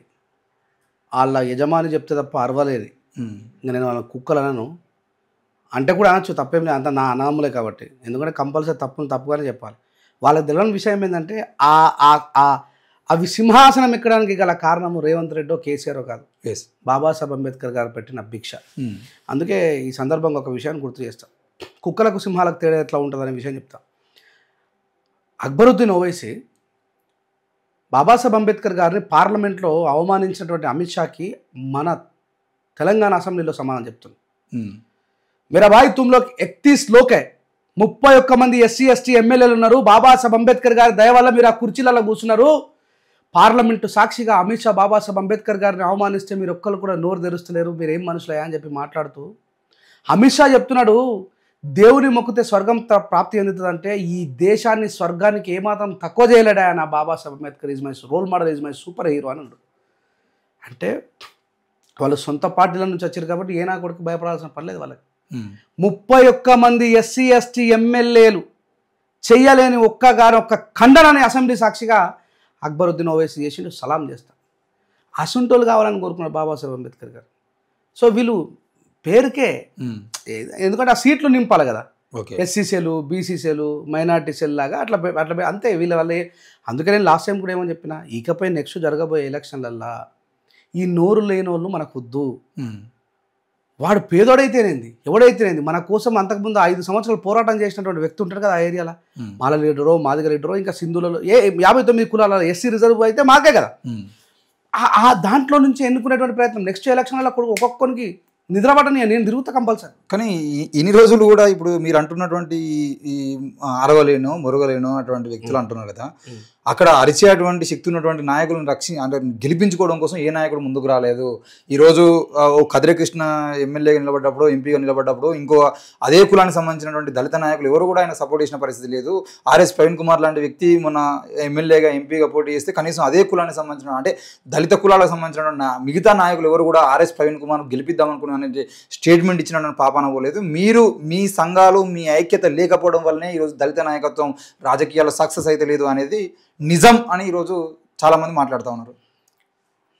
వాళ్ళ యజమాని చెప్తే తప్ప అరవలేని. ఇంకా నేను వాళ్ళ కుక్కలను అంటే కూడా అనొచ్చు, తప్పేం లేదు, అంత నా అనామలే కాబట్టి. ఎందుకంటే కంపల్సరీ తప్పుగానే చెప్పాలి. వాళ్ళకి తెలియని విషయం ఏంటంటే అవి సింహాసనం ఎక్కడానికి గల కారణము రేవంత్ రెడ్డో కేసీఆర్ కాదు, బాబాసాహెబ్ అంబేద్కర్ గారు పెట్టిన భిక్ష. అందుకే ఈ సందర్భంగా ఒక విషయాన్ని గుర్తు చేస్తాను. కుక్కలకు సింహాలకు తేడా ఎట్లా ఉంటుందనే విషయం చెప్తా. అక్బరుద్దీన్ ఓవైసీ బాబాసాహెబ్ అంబేద్కర్ గారిని పార్లమెంట్లో అవమానించినటువంటి అమిత్ షాకి మన తెలంగాణ అసెంబ్లీలో సమాధానం చెప్తుంది. మేరా భాయ్ తుమ్ లోగ్ 31 లోక్ హై, 31 మంది ఎస్సీ ఎస్టీ ఎమ్మెల్యేలు ఉన్నారు. బాబాసాహెబ్ అంబేద్కర్ గారి దయ వల్ల మీరు ఆ కుర్చీలలో కూర్చున్నారు. పార్లమెంటు సాక్షిగా అమిత్ షా బాబాసాహెబ్ అంబేద్కర్ గారిని అవమానిస్తే మీరు ఒక్కరు కూడా నోరు తెరుస్తలేరు, మీరు ఏం మనుషులయ్యా అని చెప్పి మాట్లాడుతూ అమిత్ షా చెప్తున్నాడు, దేవుని మొక్కితే స్వర్గం ప్రాప్తి చెందుతుందంటే ఈ దేశాన్ని స్వర్గానికి ఏమాత్రం తక్కువ చేయలేడా నా Babasaheb Ambedkar is my role model, is my super hero అని అన్నాడు. అంటే వాళ్ళు సొంత పార్టీల నుంచి వచ్చారు కాబట్టి ఏనా కొడుకు భయపడాల్సిన పర్లేదు వాళ్ళకి. 31 మంది ఎస్సీ ఎస్టీ ఎమ్మెల్యేలు చెయ్యలేని ఒక్క ఖండనని అసెంబ్లీ సాక్షిగా అక్బరుద్దీన్ ఓవైసీ చేసిండు. సలాం చేస్తా. అసుంటోళ్ళు కావాలని కోరుకున్నారు బాబాసాహెబ్ అంబేద్కర్ గారు. సో వీళ్ళు పేరుకే, ఎందుకంటే ఆ సీట్లు నింపాలి కదా, SC cell, BC cell, minority cell లాగా అట్లా అంతే వీళ్ళ వల్లే. అందుకనే లాస్ట్ టైం కూడా ఏమని చెప్పిన, ఇకపై నెక్స్ట్ జరగబోయే ఎలక్షన్లల్లా ఈ నోరు లేని వాళ్ళు మనకు వద్దు. వాడు పేదోడైతేనేంది, ఎవడైతేనేంది, మన కోసం అంతకుముందు 5 సంవత్సరాలు పోరాటం చేసినటువంటి వ్యక్తి ఉంటాడు కదా ఆ ఏరియాలో, మాల లీడరో, మాదిగ లీడరో, ఇంకా సింధులలో 59 కులాల ఎస్సీ రిజర్వ్ అయితే మాకే కదా. ఆ దాంట్లో నుంచి ఎన్నుకునేటువంటి ప్రయత్నం నెక్స్ట్ ఎలక్షన్లలో ఒక్కొక్కరికి నిద్రపడని నేను తిరుగుతా కంపల్సరీ. కానీ ఇన్ని రోజులు కూడా ఇప్పుడు మీరు అంటున్నటువంటి ఈ అరవలేనో మొరగలేనో అటువంటి వ్యక్తులు అంటున్నారు కదా, అక్కడ అరిచేటువంటి శక్తి ఉన్నటువంటి నాయకులను అంటే గెలిపించుకోవడం కోసం ఏ నాయకుడు ముందుకు రాలేదు. ఈరోజు ఓ కదిరి కృష్ణ ఎమ్మెల్యేగా నిలబడ్డప్పుడు, ఎంపీగా నిలబడ్డప్పుడు ఇంకో అదే కులానికి సంబంధించినటువంటి దళిత నాయకులు ఎవరు కూడా ఆయన సపోర్ట్ చేసిన పరిస్థితి లేదు. ఆర్ఎస్ ప్రవీణ్ కుమార్ లాంటి వ్యక్తి మన ఎమ్మెల్యేగా, ఎంపీగా పోటీ చేస్తే కనీసం అదే కులానికి సంబంధించిన, అంటే దళిత కులాలకు సంబంధించిన మిగతా నాయకులు ఎవరు కూడా ఆర్ఎస్ ప్రవీణ్ కుమార్ గెలిపిద్దామనుకున్న స్టేట్మెంట్ ఇచ్చిన పాపాన పోలేదు. మీరు మీ సంఘాలు, మీ ఐక్యత లేకపోవడం వల్లనే ఈరోజు దళిత నాయకత్వం రాజకీయాల్లో సక్సెస్ అయితే లేదు అనేది నిజం అని ఈరోజు చాలామంది మాట్లాడుతూ ఉన్నారు.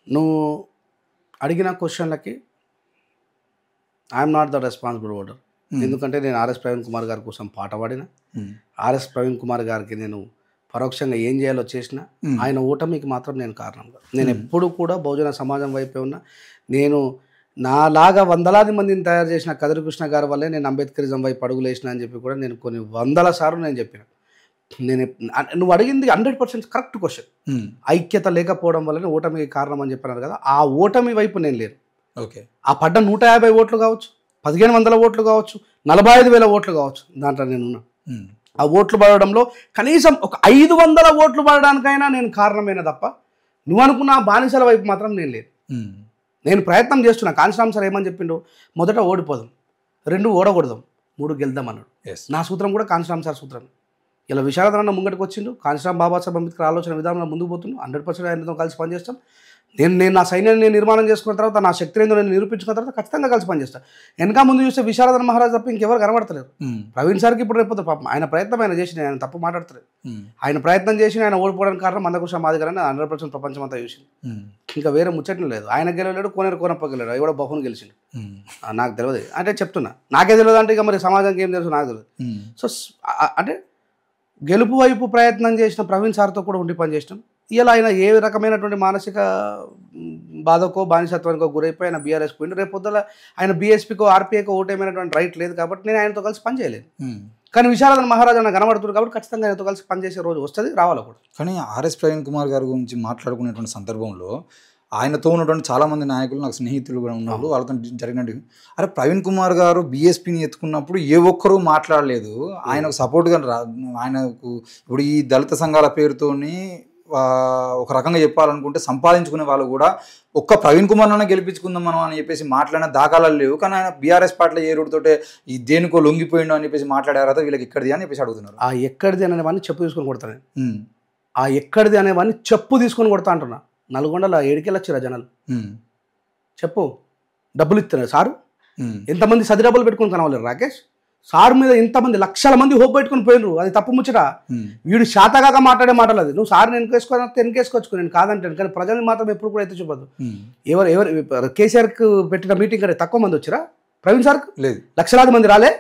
నువ్వు అడిగిన క్వశ్చన్లకి I'm not the responsible voter. ఎందుకంటే నేను ఆర్ఎస్ ప్రవీణ్ కుమార్ గారి కోసం పాట పాడిన, ఆర్ఎస్ ప్రవీణ్ కుమార్ గారికి నేను పరోక్షంగా ఏం చేయాలో చేసిన, ఆయన ఓటమికి మాత్రం నేను కారణంగా. నేను ఎప్పుడు కూడా బహుజన సమాజం వైపే ఉన్నా. నేను నాలాగా వందలాది మందిని తయారు చేసిన కదిరి కృష్ణ గారి వల్లే నేను అంబేద్కరిజం వైపు అడుగులు వేసిన అని చెప్పి కూడా నేను కొన్ని వందల సార్లు నేను చెప్పిన. నువ్వు అడిగింది 100% కరెక్ట్ క్వశ్చన్. ఐక్యత లేకపోవడం వల్లనే ఓటమికి కారణం అని చెప్పినారు కదా, ఆ ఓటమి వైపు నేను లేను. ఓకే, ఆ పడ్డ 150 ఓట్లు కావచ్చు, 1500 ఓట్లు కావచ్చు, 45,000 ఓట్లు కావచ్చు, దాంట్లో నేనున్నా. ఆ ఓట్లు పడడంలో కనీసం ఒక 500 ఓట్లు పడడానికైనా నేను కారణమైన తప్ప నువ్వు అనుకున్న బానిసల వైపు మాత్రం నేను లేను. నేను ప్రయత్నం చేస్తున్నా. కాంశీరామ్ సార్ ఏమని చెప్పిండు, మొదట ఓడిపోదాం, 2 ఓడకూడదాం, 3 గెలుద్దాం అన్నాడు. నా సూత్రం కూడా కాంశీరామ్ సార్ సూత్రం. ఇలా విశారదన్న ముంగటికి వచ్చిండు, కాంశీరామ్ బాబాసాహెబ్ అంబేద్కర్ ఆలోచన విధానంలో ముందుకు పోతున్నాడు. 100% ఆయనతో కలిసి పనిచేస్తాం. నేను నా సైన్యాన్ని నేను నిర్మాణం చేసుకున్న తర్వాత, నా శక్తి ఏందో నేను నిరూపించుకున్న తర్వాత ఖచ్చితంగా కలిసి పనిచేస్తాను. వెనక ముందు చూస్తే విశారదన మహారాజ్ తప్ప ఇంకెవరు కనబడతలేరు. ప్రవీణ్ సార్కి ఇప్పుడు రేపు పాపం ఆయన ప్రయత్నం ఆయన చేసి, ఆయన తప్పు మాట్లాడతలేదు. ఆయన ప్రయత్నం చేసి ఆయన ఓడిపోవడానికి కారణం మందకృష్ణ మాదిగర్ అని 100% ప్రపంచం అంతా చూసింది. ఇంకా వేరే ముచ్చట్లు లేదు. ఆయన గెలవలేడు, కోనప్ప గెలడు, అవి కూడా బహుని గెలిచిండు. నాకు తెలియదు అంటే చెప్తున్నా, నాకే తెలియదు అంటే ఇక మరి సమాజానికి ఏం తెలుసు నాకు తెలియదు. సో అంటే గెలుపు వైపు ప్రయత్నం చేసిన ప్రవీణ్ సార్తో కూడా ఉండి పనిచేసినాం. ఇలా ఆయన ఏ రకమైనటువంటి మానసిక బాధకో బానిసత్వానికో గురైపోయి ఆయన బీఆర్ఎస్ పోయిండు. రేపు పొద్దుల ఆయన బీఎస్పీకో ఆర్పీఐకో ఓటేమైనటువంటి రైట్ లేదు కాబట్టి నేను ఆయనతో కలిసి పనిచేయలేదు. కానీ విశారదన మహారాజు అన్న కనబడుతుంది కాబట్టి ఖచ్చితంగా ఆయనతో కలిసి పనిచేసే రోజు వస్తుంది, రావాలి కూడా. కానీ ఆర్ఎస్ ప్రవీణ్ కుమార్ గారి గురించి మాట్లాడుకునేటువంటి సందర్భంలో ఆయనతో ఉన్నటువంటి చాలామంది నాయకులు నాకు స్నేహితులు కూడా ఉన్నారు, వాళ్ళతో జరిగినట్టు. అరే ప్రవీణ్ కుమార్ గారు బీఎస్పీని ఎత్తుకున్నప్పుడు ఏ ఒక్కరూ మాట్లాడలేదు, ఆయనకు సపోర్ట్గా ఆయనకు ఇప్పుడు ఈ దళిత సంఘాల పేరుతోని ఒక రకంగా చెప్పాలనుకుంటే సంపాదించుకునే వాళ్ళు కూడా ఒక్క ప్రవీణ్ కుమార్ అన్న గెలిపించుకుందాం మనం అని చెప్పేసి మాట్లాడిన దాఖలాలు లేవు. కానీ ఆయన బీఆర్ఎస్ పార్టీలో ఏ రూటుతోటే ఈ దేనికో లొంగిపోయిండు అని చెప్పేసి మాట్లాడారు. వీళ్ళకి ఎక్కడిది అని చెప్పేసి అడుగుతున్నారు. ఆ ఎక్కడిది అనేవాడిని చెప్పు తీసుకొని కొడతాను. ఆ ఎక్కడిది అనేవాడిని చెప్పు తీసుకొని కొడతా అంటున్నా. నల్గొండలో 7కి వెళ్ళొచ్చారు జనాలు. చెప్పు డబ్బులు ఇస్తున్నారు సారు. ఎంతమంది సది డబ్బులు పెట్టుకుని కనవలేరు రాకేష్. సార్ మీద ఎంతమంది లక్షల మంది హోప్ పెట్టుకుని పోయినరు. అది తప్పు ముచ్చట. వీడు శాతగాక మాట్లాడే మాటలు అది. నువ్వు సార్ని వెనకేసుకోవచ్చు, నేను కాదంటాను. కానీ ప్రజల్ని మాత్రం ఎప్పుడు కూడా ఎత్తి చూపద్దు. ఎవరు కేసీఆర్కి పెట్టిన మీటింగ్ కంటే తక్కువ మంది వచ్చిరా? ప్రవీణ్ సార్కి లేదు, లక్షలాది మంది రాలే.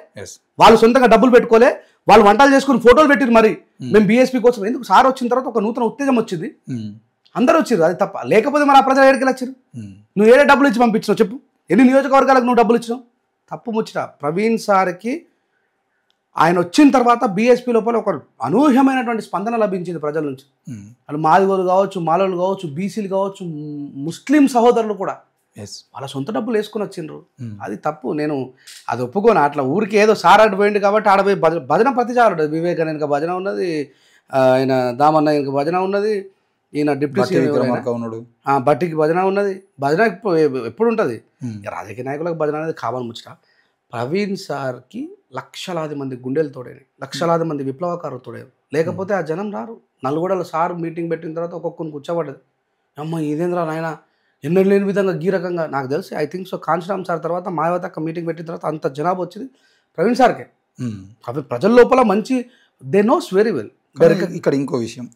వాళ్ళు సొంతంగా డబ్బులు పెట్టుకోలే, వాళ్ళు వంటలు చేసుకుని ఫోటోలు పెట్టిరు. మరి మేము బీఎస్పీ కోసం ఎందుకు? సార్ వచ్చిన తర్వాత ఒక నూతన ఉత్తేజం వచ్చింది, అందరూ వచ్చారు. అది తప్ప. లేకపోతే మరి ఆ ప్రజలు ఏడికి వచ్చారు? నువ్వు ఏడే డబ్బులు ఇచ్చి పంపించినావు చెప్పు? ఎన్ని నియోజకవర్గాలకు నువ్వు డబ్బులు ఇచ్చినావు? తప్పు ముచ్చట. ప్రవీణ్ సార్కి ఆయన వచ్చిన తర్వాత బీఎస్పీ లోపల ఒక అనూహ్యమైనటువంటి స్పందన లభించింది ప్రజల నుంచి. వాళ్ళు మాదిగోలు కావచ్చు, మాలలు కావచ్చు, బీసీలు కావచ్చు, ముస్లిం సహోదరులు కూడా వాళ్ళ సొంత డబ్బులు వేసుకుని వచ్చిండ్రు. అది తప్పు. నేను అది ఒప్పుకోను. అట్లా ఊరికి ఏదో సార్ అటు పోయింది కాబట్టి ఆడపోయి భజన ప్రతిచారుడు. వివేకానందకి భజన ఉన్నది, ఆయన దామన్న ఇంకా భజన ఉన్నది, ఈయన డిప్యూటీ ఉన్నాడు, బట్టికి భజన ఉన్నది. భజన ఎప్పుడు ఉంటుంది. రాజకీయ నాయకులకు భజన అనేది కావాలి ముచ్చట. ప్రవీణ్ సార్కి లక్షలాది మంది గుండెలు తోడేవి, లక్షలాది మంది విప్లవకారులు తోడేవి. లేకపోతే ఆ జనం రారు. నల్గొండలో సార్ మీటింగ్ పెట్టిన తర్వాత ఒక్కొక్కరిని కూర్చోబడ్డది. అమ్మ ఇదేంద్రా నాయన ఎన్నడూ లేని విధంగా ఈ రకంగా. నాకు తెలిసి I think so Kanshi Ram sir తర్వాత మాయావతక్క మీటింగ్ పెట్టిన తర్వాత అంత జనాభా వచ్చింది ప్రవీణ్ సార్కే. ప్రజల లోపల మంచి దే నోస్ వెరీ వెల్. ఇక్కడ ఇంకో విషయం,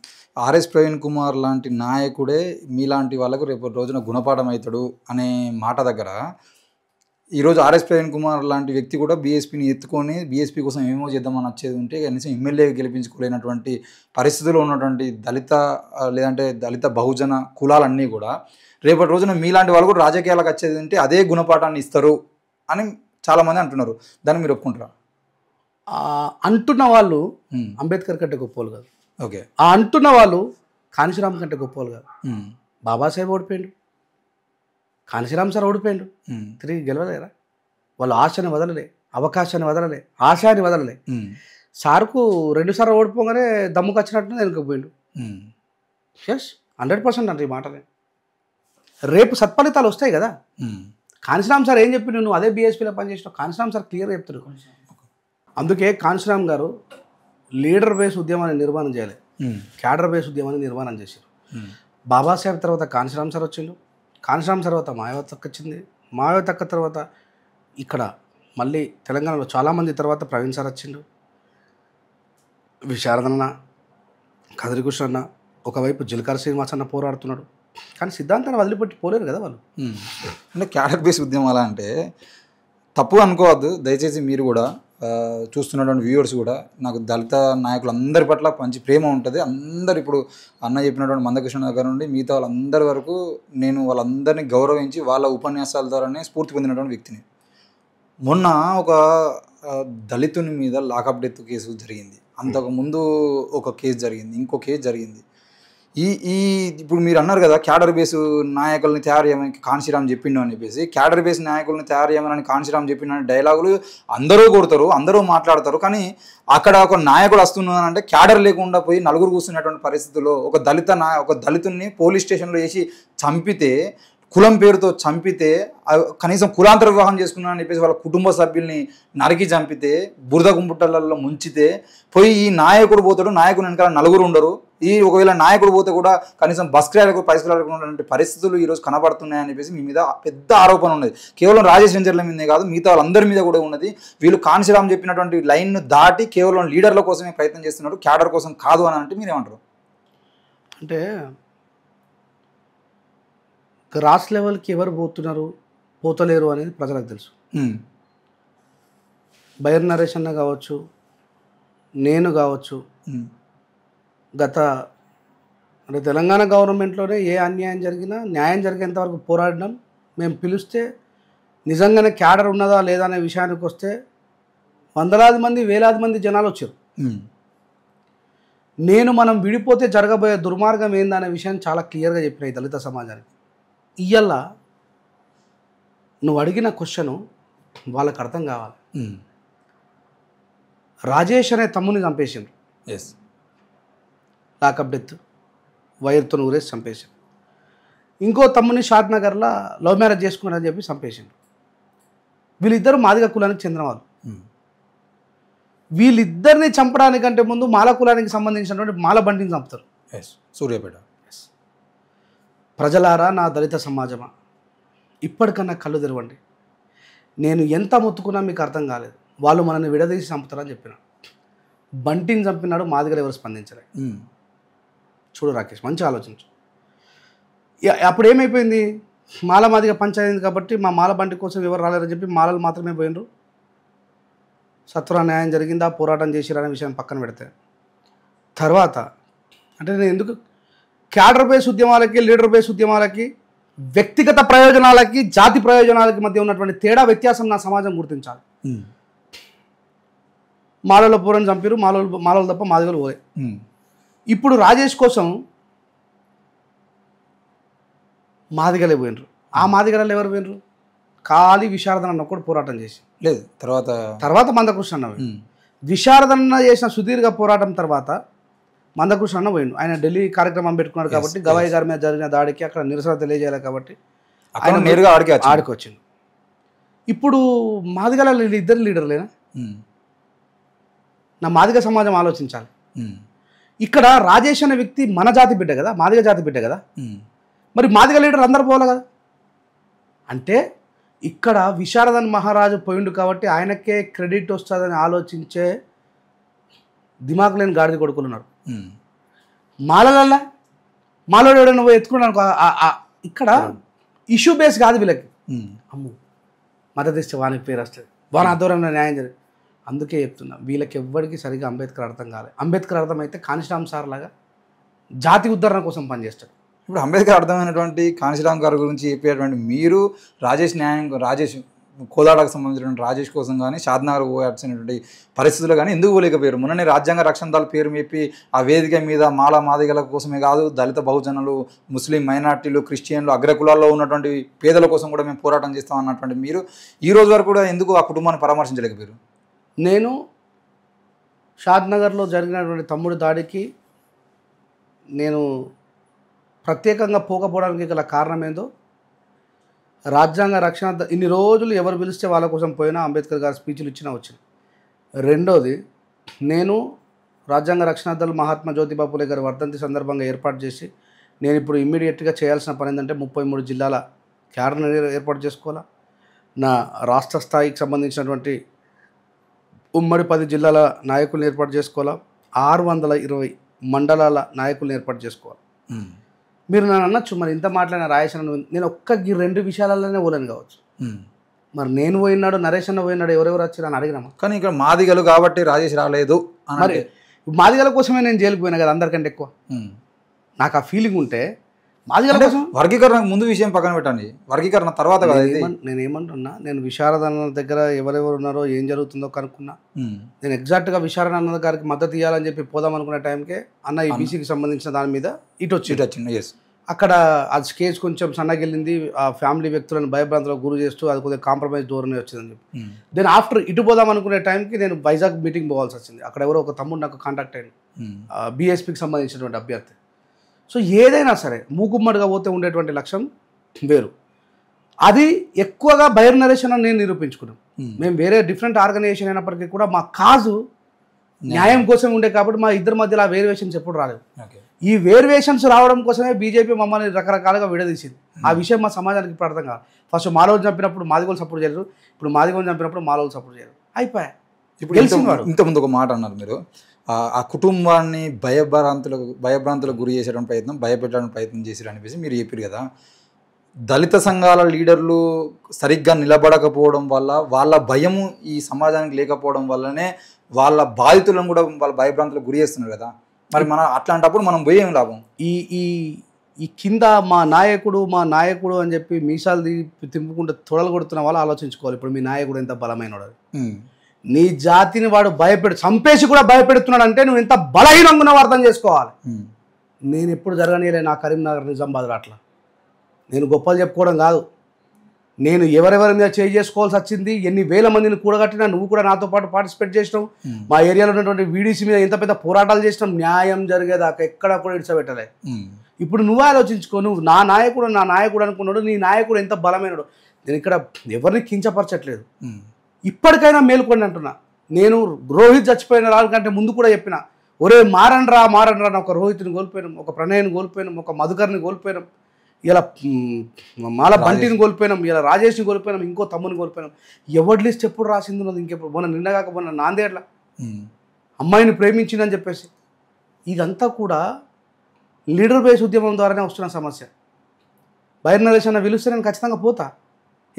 ఆర్ఎస్ ప్రవీణ్ కుమార్ లాంటి నాయకుడే మీలాంటి వాళ్ళకు రేపు రోజున గుణపాఠం అవుతాడు అనే మాట దగ్గర ఈరోజు ఆర్ఎస్ ప్రవీణ్ కుమార్ లాంటి వ్యక్తి కూడా బీఎస్పీని ఎత్తుకొని బీఎస్పీ కోసం ఏమో చేద్దామని వచ్చేది ఉంటే కనీసం ఎమ్మెల్యే గెలిపించుకోలేనటువంటి పరిస్థితుల్లో ఉన్నటువంటి లేదంటే దళిత బహుజన కులాలన్నీ కూడా రేపటి రోజున మీలాంటి వాళ్ళు కూడా రాజకీయాలకు వచ్చేది ఉంటే అదే గుణపాఠాన్ని ఇస్తారు అని చాలామంది అంటున్నారు. దాన్ని మీరు ఒప్పుకుంటారా? అంటున్న వాళ్ళు అంబేద్కర్ కంటే గొప్పలు కాదు. ఓకే. ఆ అంటున్న వాళ్ళు కాంశీరామ్ కంటే గొప్పలు కాదు. బాబాసాహెబ్ ఓడిపోయిండు, కాంశీరామ్ సార్ ఓడిపోయిండు, తిరిగి గెలవలేరా? వాళ్ళు ఆశని వదలలే, అవకాశాన్ని వదలలే, ఆశాన్ని వదలలే. సార్కు 2 సార్లు ఓడిపోగానే దమ్ముకు వచ్చినట్టు వెనుకపోయిండు. ఎస్ 100% అంటే ఈ మాటలే. రేపు సత్ఫలితాలు వస్తాయి కదా. కాంశీరామ్ సార్ ఏం చెప్పిండు? నువ్వు అదే బీఎస్పీలో పనిచేసినావు. కాంశీరామ్ సార్ క్లియర్గా చెప్తాడు. అందుకే కాంశీరామ్ గారు లీడర్ బేస్ ఉద్యమాన్ని నిర్మాణం చేయాలి, క్యాడర్ బేస్ ఉద్యమాన్ని నిర్మాణం చేశారు. బాబాసాహెబ్ తర్వాత కాంశీరామ్ సార్ వచ్చిండు, కాంశీరామ్ తర్వాత మాయావతక్క వచ్చింది, మాయావతక్క తర్వాత ఇక్కడ మళ్ళీ తెలంగాణలో చాలామంది తర్వాత ప్రవీణ్ సార్ వచ్చిండు, విశారదన్న, కదిరికృష్ణ అన్న, ఒకవైపు జిలకర శ్రీనివాస్ అన్న పోరాడుతున్నాడు. కానీ సిద్ధాంతాన్ని వదిలిపెట్టి పోలేరు కదా వాళ్ళు. అంటే క్యాడర్ బేస్ ఉద్యమాలు అంటే తప్పు అనుకోవద్దు దయచేసి. మీరు కూడా చూస్తున్నటువంటి వ్యూవర్స్ కూడా, నాకు దళిత నాయకులు అందరి పట్ల మంచి ప్రేమ ఉంటుంది. అందరు ఇప్పుడు అన్న చెప్పినటువంటి మందకృష్ణ దగ్గర నుండి మిగతా వాళ్ళందరి వరకు నేను వాళ్ళందరినీ గౌరవించి వాళ్ళ ఉపన్యాసాల ద్వారానే స్ఫూర్తి పొందినటువంటి వ్యక్తిని. మొన్న ఒక దళితుని మీద లాకప్ డెత్ కేసు జరిగింది, అంతకుముందు ఒక కేసు జరిగింది, ఇంకో కేసు జరిగింది. ఇప్పుడు మీరు అన్నారు కదా క్యాడర్ బేస్ నాయకుల్ని తయారు చేయమని కాంశీరామ్ చెప్పిండు అని చెప్పేసి. క్యాడర్ బేస్ నాయకుల్ని తయారు చేయమని కాంశీరామ్ చెప్పిన డైలాగులు అందరూ కొడతారు, అందరూ మాట్లాడతారు. కానీ అక్కడ ఒక నాయకుడు వస్తున్నాను అంటే క్యాడర్ లేకుండా పోయి నలుగురు కూర్చున్నటువంటి పరిస్థితుల్లో ఒక దళితుల్ని పోలీస్ స్టేషన్లో వేసి చంపితే కులం పేరుతో చంపితే కనీసం కులాంతర వివాహం చేసుకున్నా అని చెప్పేసి వాళ్ళ కుటుంబ సభ్యుల్ని నరికి చంపితే బురద గుంపుటలలో ముంచితే పోయి ఈ నాయకుడు పోతాడు, నాయకుడు వెనకాల నలుగురు ఉండరు, ఈ ఒకవేళ నాయకుడు పోతే కూడా కనీసం బస్ కిరాయిలకు పైసలు అడగకుండా పరిస్థితులు ఈరోజు కనబడుతున్నాయని చెప్పేసి మీ మీద పెద్ద ఆరోపణ ఉన్నది. కేవలం రాజేష్ వెంచర్ల మీదే కాదు, మిగతా వాళ్ళందరి మీద కూడా ఉన్నది. వీళ్ళు కాన్శీరామ్ చెప్పినటువంటి లైన్ను దాటి కేవలం లీడర్ల కోసమే ప్రయత్నం చేస్తున్నారు, క్యాడర్ కోసం కాదు అని అంటే మీరేమంటారు? అంటే గ్రాస్ లెవెల్కి ఎవరు పోతున్నారు పోతలేరు అనేది ప్రజలకు తెలుసు. బైర్ నరేష్ అన్న కావచ్చు, నేను కావచ్చు, గత అంటే తెలంగాణ గవర్నమెంట్లోనే ఏ అన్యాయం జరిగినా న్యాయం జరిగేంతవరకు పోరాడినాం. మేము పిలిస్తే నిజంగానే క్యాడర్ ఉన్నదా లేదా అనే విషయానికి వస్తే వందలాది మంది వేలాది మంది జనాలు వచ్చారు. నేను మనం విడిపోతే జరగబోయే దుర్మార్గం ఏందనే విషయాన్ని చాలా క్లియర్గా చెప్పిన ఈ దళిత సమాజానికి. ఇయ్యాల నువ్వు అడిగిన క్వశ్చను వాళ్ళకి అర్థం కావాలి. రాజేష్ అనే తమ్ముని చంపేసిండ్రు, లాకప్ డెత్, వైర్తో ఊరేసి చంపేసిండ్రు. ఇంకో తమ్ముని షాద్ నగర్లో లవ్ మ్యారేజ్ చేసుకున్నారని చెప్పి చంపేసిండ్రు. వీళ్ళిద్దరూ మాదిగ కులానికి చెందిన వాళ్ళు. వీళ్ళిద్దరిని చంపడానికంటే ముందు మాల కులానికి సంబంధించినటువంటి మాల బండిని చంపుతారు. సూర్యాపేట. ప్రజలారా, నా దళిత సమాజమా, ఇప్పటికన్నా కళ్ళు తెరవండి. నేను ఎంత మొత్తుకున్నా మీకు అర్థం కాలేదు. వాళ్ళు మనల్ని విడదీసి చంపుతారని చెప్పిన. బంటిని చంపినాడు, మాదిగలు ఎవరు స్పందించలే. చూడు రాకేష్, మంచి ఆలోచించు. అప్పుడు ఏమైపోయింది, మాల మాదిగ పంచాయతీ కాబట్టి మా మాల బంటి కోసం ఎవరు రాలేరని చెప్పి మాలలు మాత్రమే పోయినరు. సత్వర న్యాయం జరిగిందా, పోరాటం చేసిరనే విషయం పక్కన పెడితే తర్వాత అంటే నేను ఎందుకు క్యాడర్ బేస్ ఉద్యమాలకి, లీడర్ బేస్ ఉద్యమాలకి, వ్యక్తిగత ప్రయోజనాలకి, జాతి ప్రయోజనాలకి మధ్య ఉన్నటువంటి తేడా వ్యత్యాసం నా సమాజం గుర్తించాలి. మాలలో పూరని చంపారు, మాలలు తప్ప మాదిగలు పోలే. ఇప్పుడు రాజేష్ కోసం మాదిగలే పోయినరు. ఆ మాదిగలలో ఎవరు పోయినరు? ఖాళీ విశారదన్ అన్న కూడా పోరాటం చేసి లేదు. తర్వాత మందకృష్ణ అన్న పోయిండు. విశారదన్న చేసిన సుదీర్ఘ పోరాటం తర్వాత మందకృష్ణ అన్న పోయిండు. ఆయన ఢిల్లీ కార్యక్రమం పెట్టుకున్నాడు కాబట్టి గవాయి గారి మీద జరిగిన దాడికి అక్కడ నిరసన తెలియజేయాలి కాబట్టి ఆయన నేరుగా ఆడికి వచ్చిండు. ఇప్పుడు మాదిగల ఇద్దరు లీడర్లేనా? నా మాదిగ సమాజం ఆలోచించాలి. ఇక్కడ రాజేష్ అనే వ్యక్తి మన జాతి బిడ్డ కదా, మాదిగ జాతి బిడ్డ కదా, మరి మాదిగ లీడర్ అందరు పోవాలి కదా. అంటే ఇక్కడ విశారదన్ మహారాజు పోయిండు కాబట్టి ఆయనకే క్రెడిట్ వస్తుందని ఆలోచించే దిమాగ్ లేని గాడిద కొడుకులు ఉన్నారు. మాలలల్లా మాలోడు ఎవడైనా పోయి ఎత్తుకున్నాను. ఇక్కడ ఇష్యూ బేస్ కాదు వీళ్ళకి. అమ్ము మద్దతు ఇస్తే వానికి పేరు వస్తుంది, వాని ఆధ్వర్యంలో న్యాయం జరిగింది. అందుకే చెప్తున్నా, వీళ్ళకి ఎవ్వడికి సరిగా అంబేద్కర్ అర్థం కాలేదు. అంబేద్కర్ అర్థమైతే కానిస్టామ్ సార్ లాగా జాతి ఉద్ధరణ కోసం పనిచేస్తాడు. ఇప్పుడు అంబేద్కర్ అర్థమైనటువంటి కానిస్టామ్ గారి గురించి చెప్పేటువంటి మీరు రాజేష్ కోదాడకు సంబంధించినటువంటి రాజేష్ కోసం కానీ షాద్నగర్ పోయాల్సినటువంటి పరిస్థితులు కానీ ఎందుకు పోలేకపోయారు? మొన్ననే రాజ్యాంగ రక్షణ దళ పేరు చెప్పి ఆ వేదిక మీద మాల మాదిగల కోసమే కాదు, దళిత బహుజనులు, ముస్లిం మైనార్టీలు, క్రిస్టియన్లు, అగ్రకులాల్లో ఉన్నటువంటి పేదల కోసం కూడా మేము పోరాటం చేస్తాం అన్నటువంటి మీరు ఈ రోజు వరకు కూడా ఎందుకు ఆ కుటుంబాన్ని పరామర్శించలేకపోయారు? నేను షాద్నగర్లో జరిగినటువంటి తమ్ముడి దాడికి నేను ప్రత్యేకంగా పోకపోవడానికి గల కారణం ఏందో, రాజ్యాంగ రక్షణ ఇన్ని రోజులు ఎవరు పిలిస్తే వాళ్ళ కోసం పోయినా అంబేద్కర్ గారు స్పీచ్లు ఇచ్చినా వచ్చింది. రెండోది, నేను రాజ్యాంగ రక్షణ దళ మహాత్మా జ్యోతిబా పూలే గారి వర్ధంతి సందర్భంగా ఏర్పాటు చేసి నేను ఇప్పుడు ఇమ్మీడియట్గా చేయాల్సిన పని ఏంటంటే 33 జిల్లాల క్యాడర్ని ఏర్పాటు చేసుకోవాలా, నా రాష్ట్ర స్థాయికి సంబంధించినటువంటి ఉమ్మడి 10 జిల్లాల నాయకులను ఏర్పాటు చేసుకోవాలా, 620 మండలాల నాయకులను ఏర్పాటు చేసుకోవాలి. మీరు నన్ను అనొచ్చు, మరి ఇంత మాట్లాడిన రాజేష్ అన్న, నేను ఒక్క 2 విషయాలలోనే పోలేను కావచ్చు. మరి నేను పోయినాడు, నరేష్ అన్న పోయినాడు, ఎవరెవరు వచ్చారు అని అడిగినామా? కానీ ఇక్కడ మాదిగలు కాబట్టి రాజేష్ రాలేదు. మరి మాదిగల కోసమే నేను జైలుకి పోయినా కదా అందరికంటే ఎక్కువ. నాకు ఆ ఫీలింగ్ ఉంటే మాదిగల కోసం వర్గీకరణ ముందు విషయం పక్కన పెట్టండి, వర్గీకరణ తర్వాత కదా. నేను ఏమంటున్నా, నేను విశారదన్న దగ్గర ఎవరెవరు ఉన్నారో ఏం జరుగుతుందో కనుక్కున్నా. నేను ఎగ్జాక్ట్గా విశారదన్న గారికి మద్దతు ఇవ్వాలని చెప్పి పోదాం అనుకునే టైంకే అన్న ఈ బీసీకి సంబంధించిన దాని మీద ఇటు వచ్చింది. అక్కడ అది కేసు కొంచెం సన్నగిల్లింది, ఆ ఫ్యామిలీ వ్యక్తులను భయభ్రాంతులకు గురి చేస్తూ అది కొద్దిగా కాంప్రమైజ్ ధోరణి వచ్చిందని చెప్పి దెన్ ఆఫ్టర్ ఇటు పోదాం అనుకునే టైంకి నేను వైజాగ్ మీటింగ్ పోవాల్సి వచ్చింది. అక్కడ ఎవరో ఒక తమ్ముడు నాకు కాంటాక్ట్ అయ్యింది, బీఎస్పీకి సంబంధించినటువంటి అభ్యర్థి. సో ఏదైనా సరే మూకుమ్మడిగా పోతే ఉండేటువంటి లక్ష్యం వేరు. అది ఎక్కువగా బైనరేషన్ అని నేను నిరూపించుకున్నాను. మేము వేరే డిఫరెంట్ ఆర్గనైజేషన్ అయినప్పటికీ కూడా మా కాజు న్యాయం కోసం ఉండే కాబట్టి మా ఇద్దరి మధ్యలో ఆ వేరియేషన్స్ ఎప్పుడు రాలేదు. ఈ వేరియేషన్స్ రావడం కోసమే బీజేపీ మమ్మల్ని రకరకాలుగా విడదీసింది. ఆ విషయం మా సమాజానికి ఇప్పుడు అర్థం కాదు. ఫస్ట్ మాలోలు చంపినప్పుడు మాదిగోలు సపోర్ట్ చేయరు, ఇప్పుడు మాదిగోలు చంపినప్పుడు మాలోలు సపోర్ట్ చేయరు. అయిపోయాయి. ఇప్పుడు ఇంతకుముందు ఒక మాట అన్నారు మీరు, ఆ కుటుంబాన్ని భయభ్రాంతులకు గురి చేసేటువంటి ప్రయత్నం, భయపెట్టడానికి ప్రయత్నం చేశారు అనిపించి మీరు చెప్పారు కదా. దళిత సంఘాల లీడర్లు సరిగ్గా నిలబడకపోవడం వల్ల, వాళ్ళ భయము ఈ సమాజానికి లేకపోవడం వల్లనే వాళ్ళ బాధితులను కూడా వాళ్ళ భయభ్రాంతులకు గురి చేస్తున్నారు కదా. మరి మనం అట్లాంటప్పుడు మనం పోయి ఏం లాభం? ఈ ఈ ఈ కింద మా నాయకుడు అని చెప్పి మీసాలు తింపుకుంటూ తొడలు కొడుతున్న వాళ్ళు ఆలోచించుకోవాలి. ఇప్పుడు మీ నాయకుడు ఎంత బలమైనడు, నీ జాతిని వాడు చంపేసి కూడా భయపెడుతున్నాడు అంటే నువ్వు ఎంత బలహీనంగా ఉన్నావు అర్థం చేసుకోవాలి. నేను ఎప్పుడు జరగనీయలే నా కరీంనగర్ నిజామాబాద్లో అట్లా. నేను గొప్పలు చెప్పుకోవడం కాదు, నేను ఎవరెవరి మీద చేసుకోవాల్సి వచ్చింది, ఎన్ని వేల మందిని కూడగట్టినా, నువ్వు కూడా నాతో పాటు పార్టిసిపేట్ చేసినావు. మా ఏరియాలో ఉన్నటువంటి వీడీసీ మీద ఎంత పెద్ద పోరాటాలు చేసినాం, న్యాయం జరిగేదాకా ఎక్కడ కూడా ఇడిచబెట్టలే. ఇప్పుడు నువ్వు ఆలోచించుకో, నువ్వు నా నాయకుడు అనుకున్నాడు, నీ నాయకుడు ఎంత బలమైనడు. నేను ఇక్కడ ఎవరిని కించపరచట్లేదు, ఇప్పటికైనా మేలుకోండి అంటున్నా. నేను రోహిత్ చచ్చిపోయిన రాకంటే ముందు కూడా చెప్పిన, ఒరే మారండ్రా అని ఒక రోహిత్ని కోల్పోయినాం, ఒక ప్రణయ్ని కోల్పోయినాం, ఒక మధుకర్ని కోల్పోయినాం, ఇలా మాల బంటిని కోల్పోయినాం, ఇలా రాజేష్ని కోల్పోయినాం, ఇంకో తమ్ముని కోల్పోయినాం. ఎవరి లిస్ట్ ఎప్పుడు రాసింది ఉన్నది? ఇంకెప్పుడు మొన్న నిన్నగాకపోయినా నాందేడ్ల అమ్మాయిని ప్రేమించిందని చెప్పేసి. ఇదంతా కూడా లీడర్ బేస్ ఉద్యమం ద్వారానే వస్తున్న సమస్య. బైనరేషన్ పిలిస్తే నేను ఖచ్చితంగా పోతా,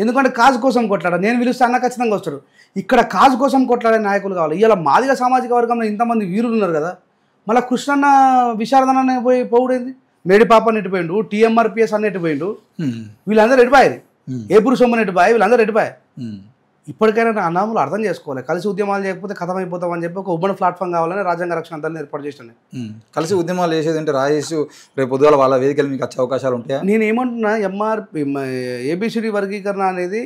ఎందుకంటే కాజు కోసం కొట్లాడా. నేను పిలిస్తే అన్న ఖచ్చితంగా వస్తాడు. ఇక్కడ కాజు కోసం కొట్లాడే నాయకులు కావాలి. ఇలా మాదిగ సామాజిక వర్గంలో ఇంతమంది వీరులు ఉన్నారు కదా, మళ్ళీ కృష్ణన్న విశారదన పోవుడైంది, మేడిపాప నెట్టిపోయిండు, టీఎంఆర్పిఎస్ అన్ని ఎట్టిపోయిండు, వీళ్ళందరూ ఎడిపోయారు, ఏపురు సొమ్మని ఎట్టిపోయి వీళ్ళందరూ ఎడిపోయారు. ఇప్పటికైనా నా అన్నాములు అర్థం చేసుకోవాలి. కలిసి ఉద్యమాలు చేయకపోతే కథమైపోతాం అని చెప్పి ఒక ఉమ్మడి ప్లాట్ఫామ్ కావాలని రాజ్యాంగ రక్షణ అందరినీ ఏర్పాటు చేస్తాను. కలిసి ఉద్యమాలు చేసేది అంటే రాజేష్ రేపు పొద్దుగాల వాళ్ళ వేదికలు మీకు వచ్చే అవకాశాలు ఉంటాయా? నేను ఏమంటున్నా, ఏబిసిడి వర్గీకరణ అనేది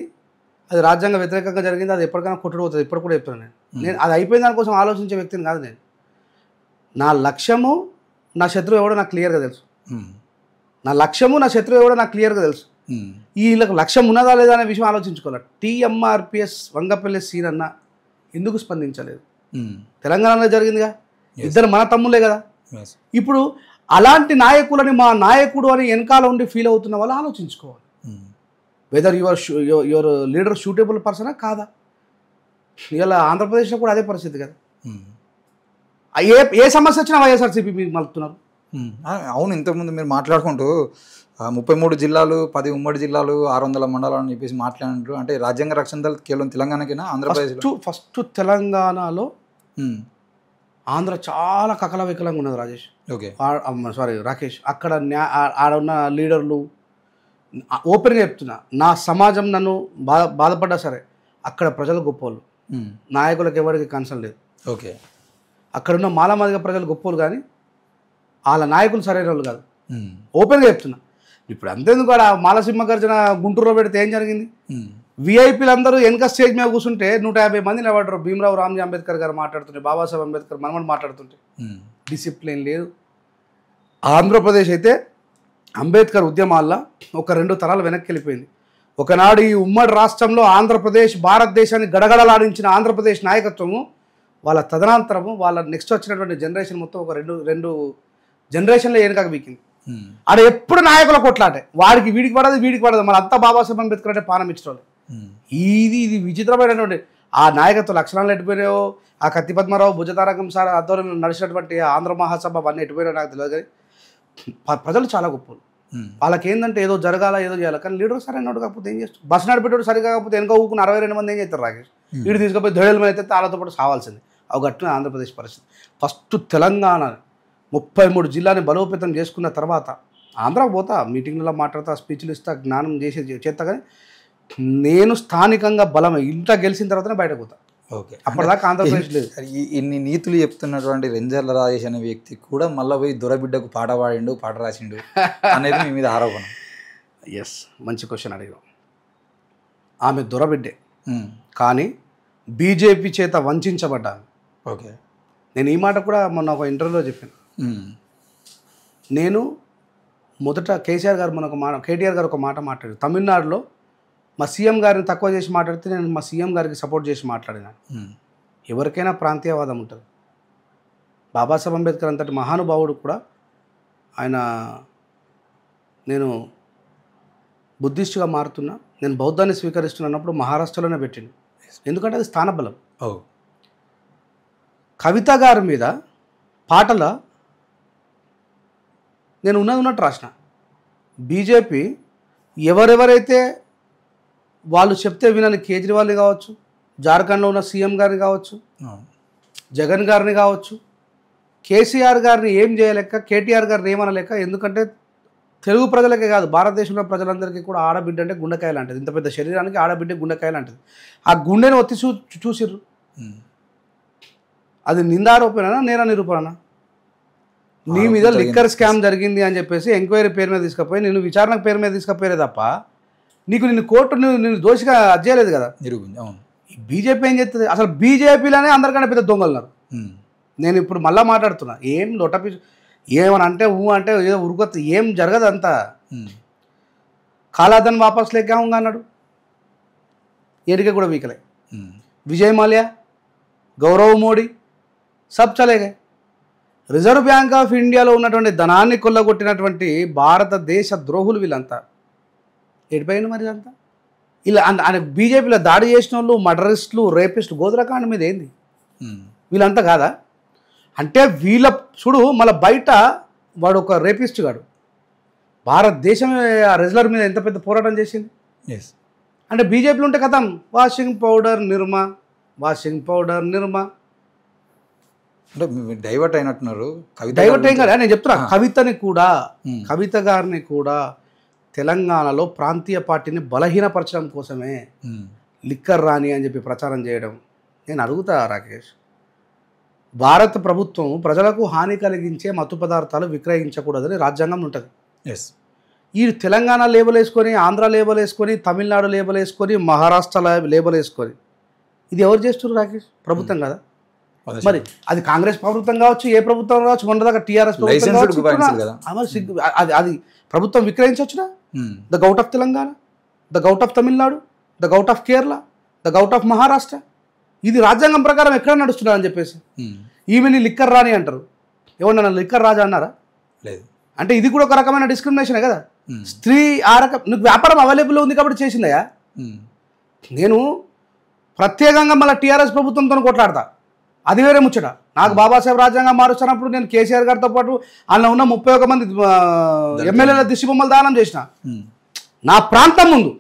అది రాజ్యాంగ వ్యతిరేకంగా జరిగింది, అది ఎప్పటికైనా కొట్టుడు అవుతుంది. ఇప్పుడు కూడా చెప్తున్నాను నేను అది అయిపోయిన దానికోసం ఆలోచించే వ్యక్తిని కాదు. నేను నా లక్ష్యము, నా శత్రువు ఎవడో నాకు క్లియర్గా తెలుసు. నా లక్ష్యము, నా శత్రువు ఎవడో నాకు క్లియర్గా తెలుసు. వీళ్ళకి లక్ష్యం ఉన్నదా లేదా అనే విషయం ఆలోచించుకోవాలి. టీఎంఆర్పిఎస్ వంగపల్లి సీన్ అన్న ఎందుకు స్పందించలేదు? తెలంగాణలో జరిగిందిగా, ఇద్దరు మన తమ్ములే కదా. ఇప్పుడు అలాంటి నాయకులని మా నాయకుడు అని వెనకాల ఉండి ఫీల్ అవుతున్న వాళ్ళు ఆలోచించుకోవాలి. వెదర్ యువర్ లీడర్ షూటబుల్ పర్సనా కాదా? ఇలా ఆంధ్రప్రదేశ్లో కూడా అదే పరిస్థితి కదా. ఏ సమస్య వచ్చినా వైఎస్ఆర్సీపీ మీకు మలుపుతున్నారు. అవును, ఇంతకుముందు మీరు మాట్లాడుకుంటూ 33 జిల్లాలు, 10 ఉమ్మడి జిల్లాలు, 600 మండలాలు అని చెప్పేసి మాట్లాడినారు. అంటే రాజ్యాంగ రక్షణ దళ కేవలం తెలంగాణకైనా? ఆంధ్రప్రదేశ్ ఫస్ట్ తెలంగాణలో ఆంధ్ర చాలా కకల వికలంగా ఉన్నది రాజేష్. ఓకే, రాకేష్. అక్కడ ఆడ ఉన్న లీడర్లు ఓపెన్గా చెప్తున్నా, నా సమాజం నన్ను బాధపడ్డా సరే అక్కడ ప్రజలు గొప్పవాళ్ళు, నాయకులకు ఎవరికి కన్సర్న్ లేదు. ఓకే, అక్కడున్న మాలమాదిగ ప్రజలు గొప్పలు కానీ వాళ్ళ నాయకులు సరైన వాళ్ళు కాదు. ఓపెన్గా చెప్తున్నా. ఇప్పుడు అంతేందుకు కూడా మాలసింహ గర్జన గుంటూరులో పెడితే ఏం జరిగింది? విఐపీలు అందరూ వెనక స్టేజ్ మీద కూర్చుంటే 150 మంది నిలబడ్డారు. భీమరావు రామ్జీ అంబేద్కర్ గారు మాట్లాడుతుంటే, బాబాసాహెబ్ అంబేద్కర్ మనమని మాట్లాడుతుంటే డిసిప్లిన్ లేదు. ఆంధ్రప్రదేశ్ అయితే అంబేద్కర్ ఉద్యమాల్లో ఒక 2 తరాలు వెనక్కి వెళ్ళిపోయింది. ఒకనాడు ఈ ఉమ్మడి రాష్ట్రంలో ఆంధ్రప్రదేశ్, భారతదేశాన్ని గడగడలాడించిన ఆంధ్రప్రదేశ్ నాయకత్వము, వాళ్ళ తదనంతరము, వాళ్ళ నెక్స్ట్ వచ్చినటువంటి జనరేషన్ మొత్తం ఒక రెండు జనరేషన్లో వెనకకు వీకింది. ఆడ ఎప్పుడు నాయకుల కొట్లాటే, వాడికి వీడికి పడదు. మన అంతా బాబాసాహెబ్ అంబేద్కర్ అంటే పానం ఇచ్చేవాళ్ళు. ఇది విచిత్రమైనటువంటి ఆ నాయకత్వ లక్షణాలు ఎటుపోయినాయో, ఆ కత్తి పద్మారావు, భుజతారకం సార్ ఆధ్వర్యంలో నడిచినటువంటి ఆంధ్ర మహాసభ అవన్నీ ఎటుపోయినాయో నాకు తెలియదు. కానీ ప్రజలు చాలా గొప్పలు. వాళ్ళకి ఏంటంటే ఏదో జరగాల, ఏదో చేయాలి. కానీ లీడర్ సరైన కాకపోతే ఏం చేస్తారు? బస్ నడిపేటోడు సరిగా కాకపోతే వెనక ఊకుని 62 మంది ఏం చేస్తారు? రాకేష్ వీడు తీసుకుపోయి దొడల మీద అయితే వాళ్ళతో పాటు సావాల్సింది. అవి గట్టిన ఆంధ్రప్రదేశ్ పరిస్థితి. ఫస్ట్ తెలంగాణ 33 జిల్లాని బలోపేతం చేసుకున్న తర్వాత ఆంధ్రాకి పోతా, మీటింగ్లలో మాట్లాడతా, స్పీచ్లు ఇస్తా, జ్ఞానం చేస్తా. కానీ నేను స్థానికంగా బలం ఇంట్లో గెలిచిన తర్వాతనే బయటకు పోతా. ఓకే, అప్పటిదాకా ఆంధ్రప్రదేశ్ లేదు. ఇన్ని నీతులు చెప్తున్నటువంటి రెంజర్ల రాజేష్ అనే వ్యక్తి కూడా మళ్ళీ పోయి దొరబిడ్డకు పాట పాడిండు, పాట రాసిండు అనేది మీ మీద ఆరోపణ. ఎస్, మంచి క్వశ్చన్ అడిగాం. ఆమె దొరబిడ్డే, కానీ బీజేపీ చేత వంచబడ్డాను. ఓకే, నేను ఈ మాట కూడా మొన్న ఒక ఇంటర్వ్యూలో చెప్పాను. నేను మొదట కేటీఆర్ గారు ఒక మాట మాట్లాడారు. తమిళనాడులో మా సీఎం గారిని తక్కువ చేసి మాట్లాడితే నేను మా సీఎం గారికి సపోర్ట్ చేసి మాట్లాడినా. ఎవరికైనా ప్రాంతీయవాదం ఉంటుంది. బాబాసాహెబ్ అంబేద్కర్ అంతటి మహానుభావుడు కూడా ఆయన నేను బుద్ధిస్టుగా మారుతున్నా, నేను బౌద్ధాన్ని స్వీకరిస్తున్నప్పుడు మహారాష్ట్రలోనే పెట్టింది. ఎందుకంటే అది స్థానబలం. కవిత గారి మీద పాటల నేను ఉన్నట్టు రాసిన. బీజేపీ ఎవరెవరైతే వాళ్ళు చెప్తే వినని కేజ్రీవాల్ని కావచ్చు, జార్ఖండ్లో ఉన్న సీఎం గారిని కావచ్చు, జగన్ గారిని కావచ్చు, కేసీఆర్ గారిని ఏం చేయలేక, కేటీఆర్ గారిని ఏమనలేక, ఎందుకంటే తెలుగు ప్రజలకే కాదు భారతదేశంలో ప్రజలందరికీ కూడా ఆడబిడ్డ అంటే గుండెకాయ లాంటిది. ఇంత పెద్ద శరీరానికి ఆడబిడ్డ గుండెకాయ లాంటిది. ఆ గుండెని ఒత్తి చూసిర్రు. అది నిందారోపణ నేర నిరూపణ. నీ మీద లిక్కర్ స్కామ్ జరిగింది అని చెప్పేసి ఎంక్వైరీ పేరు మీద తీసుకుపోయి నేను విచారణ పేరు మీద తీసుకుపోయారే తప్ప నిన్ను కోర్టు నేను దోషిగా చేయలేదు కదా. బీజేపీ ఏం చేస్తుంది అసలు? బీజేపీలోనే అందరికన్నా పెద్ద దొంగలున్నారు. నేను ఇప్పుడు మళ్ళీ మాట్లాడుతున్నా. ఏం లొట్టపి ఏమని అంటే అంటే ఏదో ఉరుకొత్త ఏం జరగదు అంతా. కాలాధన్ వాపస్ లేకాంగా అన్నాడు, ఏడికే కూడా వీకలే. విజయ్ మాల్యా, గౌరవ్ మోడీ సబ్ చలేగా. రిజర్వ్ బ్యాంక్ ఆఫ్ ఇండియాలో ఉన్నటువంటి ధనాన్ని కొల్లగొట్టినటువంటి భారతదేశ ద్రోహులు వీళ్ళంతా ఎడిపోయింది. మరి అంతా ఇలా ఆయన బీజేపీలో దాడి చేసిన వాళ్ళు మర్డరిస్టులు, రేపిస్టులు, గోధురకాండ మీద ఏంది వీళ్ళంతా కాదా? అంటే వీళ్ళ చూడు మళ్ళీ బయట వాడు ఒక రేపిస్ట్ గాడు భారతదేశం ఆ రెజ్లర్ మీద ఎంత పెద్ద పోరాటం చేసింది. అంటే బీజేపీలో ఉంటే కథం వాషింగ్ పౌడర్ నిర్మా, వాషింగ్ పౌడర్ నిర్మా. అంటే డైవర్ట్ అయినట్టున్నారు. డైవర్ట్ ఏం కదా నేను చెప్తున్నా. కవితని కూడా, కవిత గారిని కూడా తెలంగాణలో ప్రాంతీయ పార్టీని బలహీనపరచడం కోసమే లిక్కర్ రాని అని చెప్పి ప్రచారం చేయడం. నేను అడుగుతా రాకేష్, భారత ప్రభుత్వం ప్రజలకు హాని కలిగించే మత్తు పదార్థాలు విక్రయించకూడదని రాజ్యాంగం ఉంటుంది. ఈ తెలంగాణ లేబుల్ వేసుకొని, ఆంధ్ర లేబుల్ వేసుకొని, తమిళనాడు లేబుల్ వేసుకొని, మహారాష్ట్ర లేబుల్ వేసుకొని ఇది ఎవరు చేస్తున్నారు రాకేష్? ప్రభుత్వం కదా. మరి అది కాంగ్రెస్ ప్రభుత్వం కావచ్చు, ఏ ప్రభుత్వం కావచ్చు, మొన్నదాకా టీఆర్ఎస్ అది ప్రభుత్వం విక్రయించవచ్చునా? The govt of Telangana, the govt of Tamil Nadu, the govt of Kerala, the govt of Maharashtra. ఇది రాజ్యాంగం ప్రకారం ఎక్కడ నడుస్తున్నారు అని చెప్పేసి ఈమెని లిక్కర్ రాని అంటారు. ఎవరన్నా లిక్కర్ రాజా అన్నారా? లేదు. అంటే ఇది కూడా ఒక రకమైన డిస్క్రిమినేషనే కదా. స్త్రీ ఆ రకం నీకు వ్యాపారం అవైలబుల్ ఉంది కాబట్టి చేసిందయా. నేను ప్రత్యేకంగా మళ్ళీ టీఆర్ఎస్ ప్రభుత్వంతో కొట్లాడతా, అది వేరే ముచ్చట. నాకు బాబాసాహెబ్ రాజ్యాంగం మారుస్తున్నప్పుడు నేను కేసీఆర్ గారితో పాటు అందులో ఉన్న 31 మంది ఎమ్మెల్యేల దిష్టి బొమ్మలు దానం చేసిన. నా ప్రాంతం ముందు,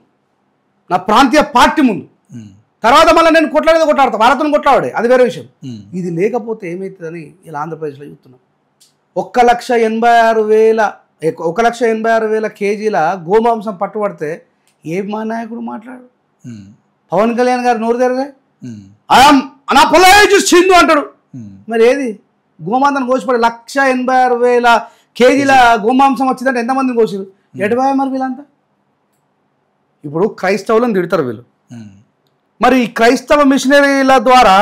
నా ప్రాంతీయ పార్టీ ముందు. తర్వాత మళ్ళీ నేను కొట్లాడతా, భారత్ను కొట్లాడే, అది వేరే విషయం. ఇది లేకపోతే ఏమవుతుందని ఇలా ఆంధ్రప్రదేశ్లో చూస్తున్నాం. 1,86,000 కేజీల గోమాంసం పట్టుబడితే ఏ మా నాయకుడు మాట్లాడు? పవన్ కళ్యాణ్ గారు నోరు తెరదే నా పొలం చిందు అంటాడు. మరి ఏది గోమాంసాన్ని కోసిపడి 1,86,000 కేజీల గోమాంసం వచ్చిందంటే ఎంతమందిని కోసిరు? ఎడబాయ మరి వీళ్ళంతా. ఇప్పుడు క్రైస్తవులను తిడతారు వీళ్ళు. మరి ఈ క్రైస్తవ మిషనరీల ద్వారా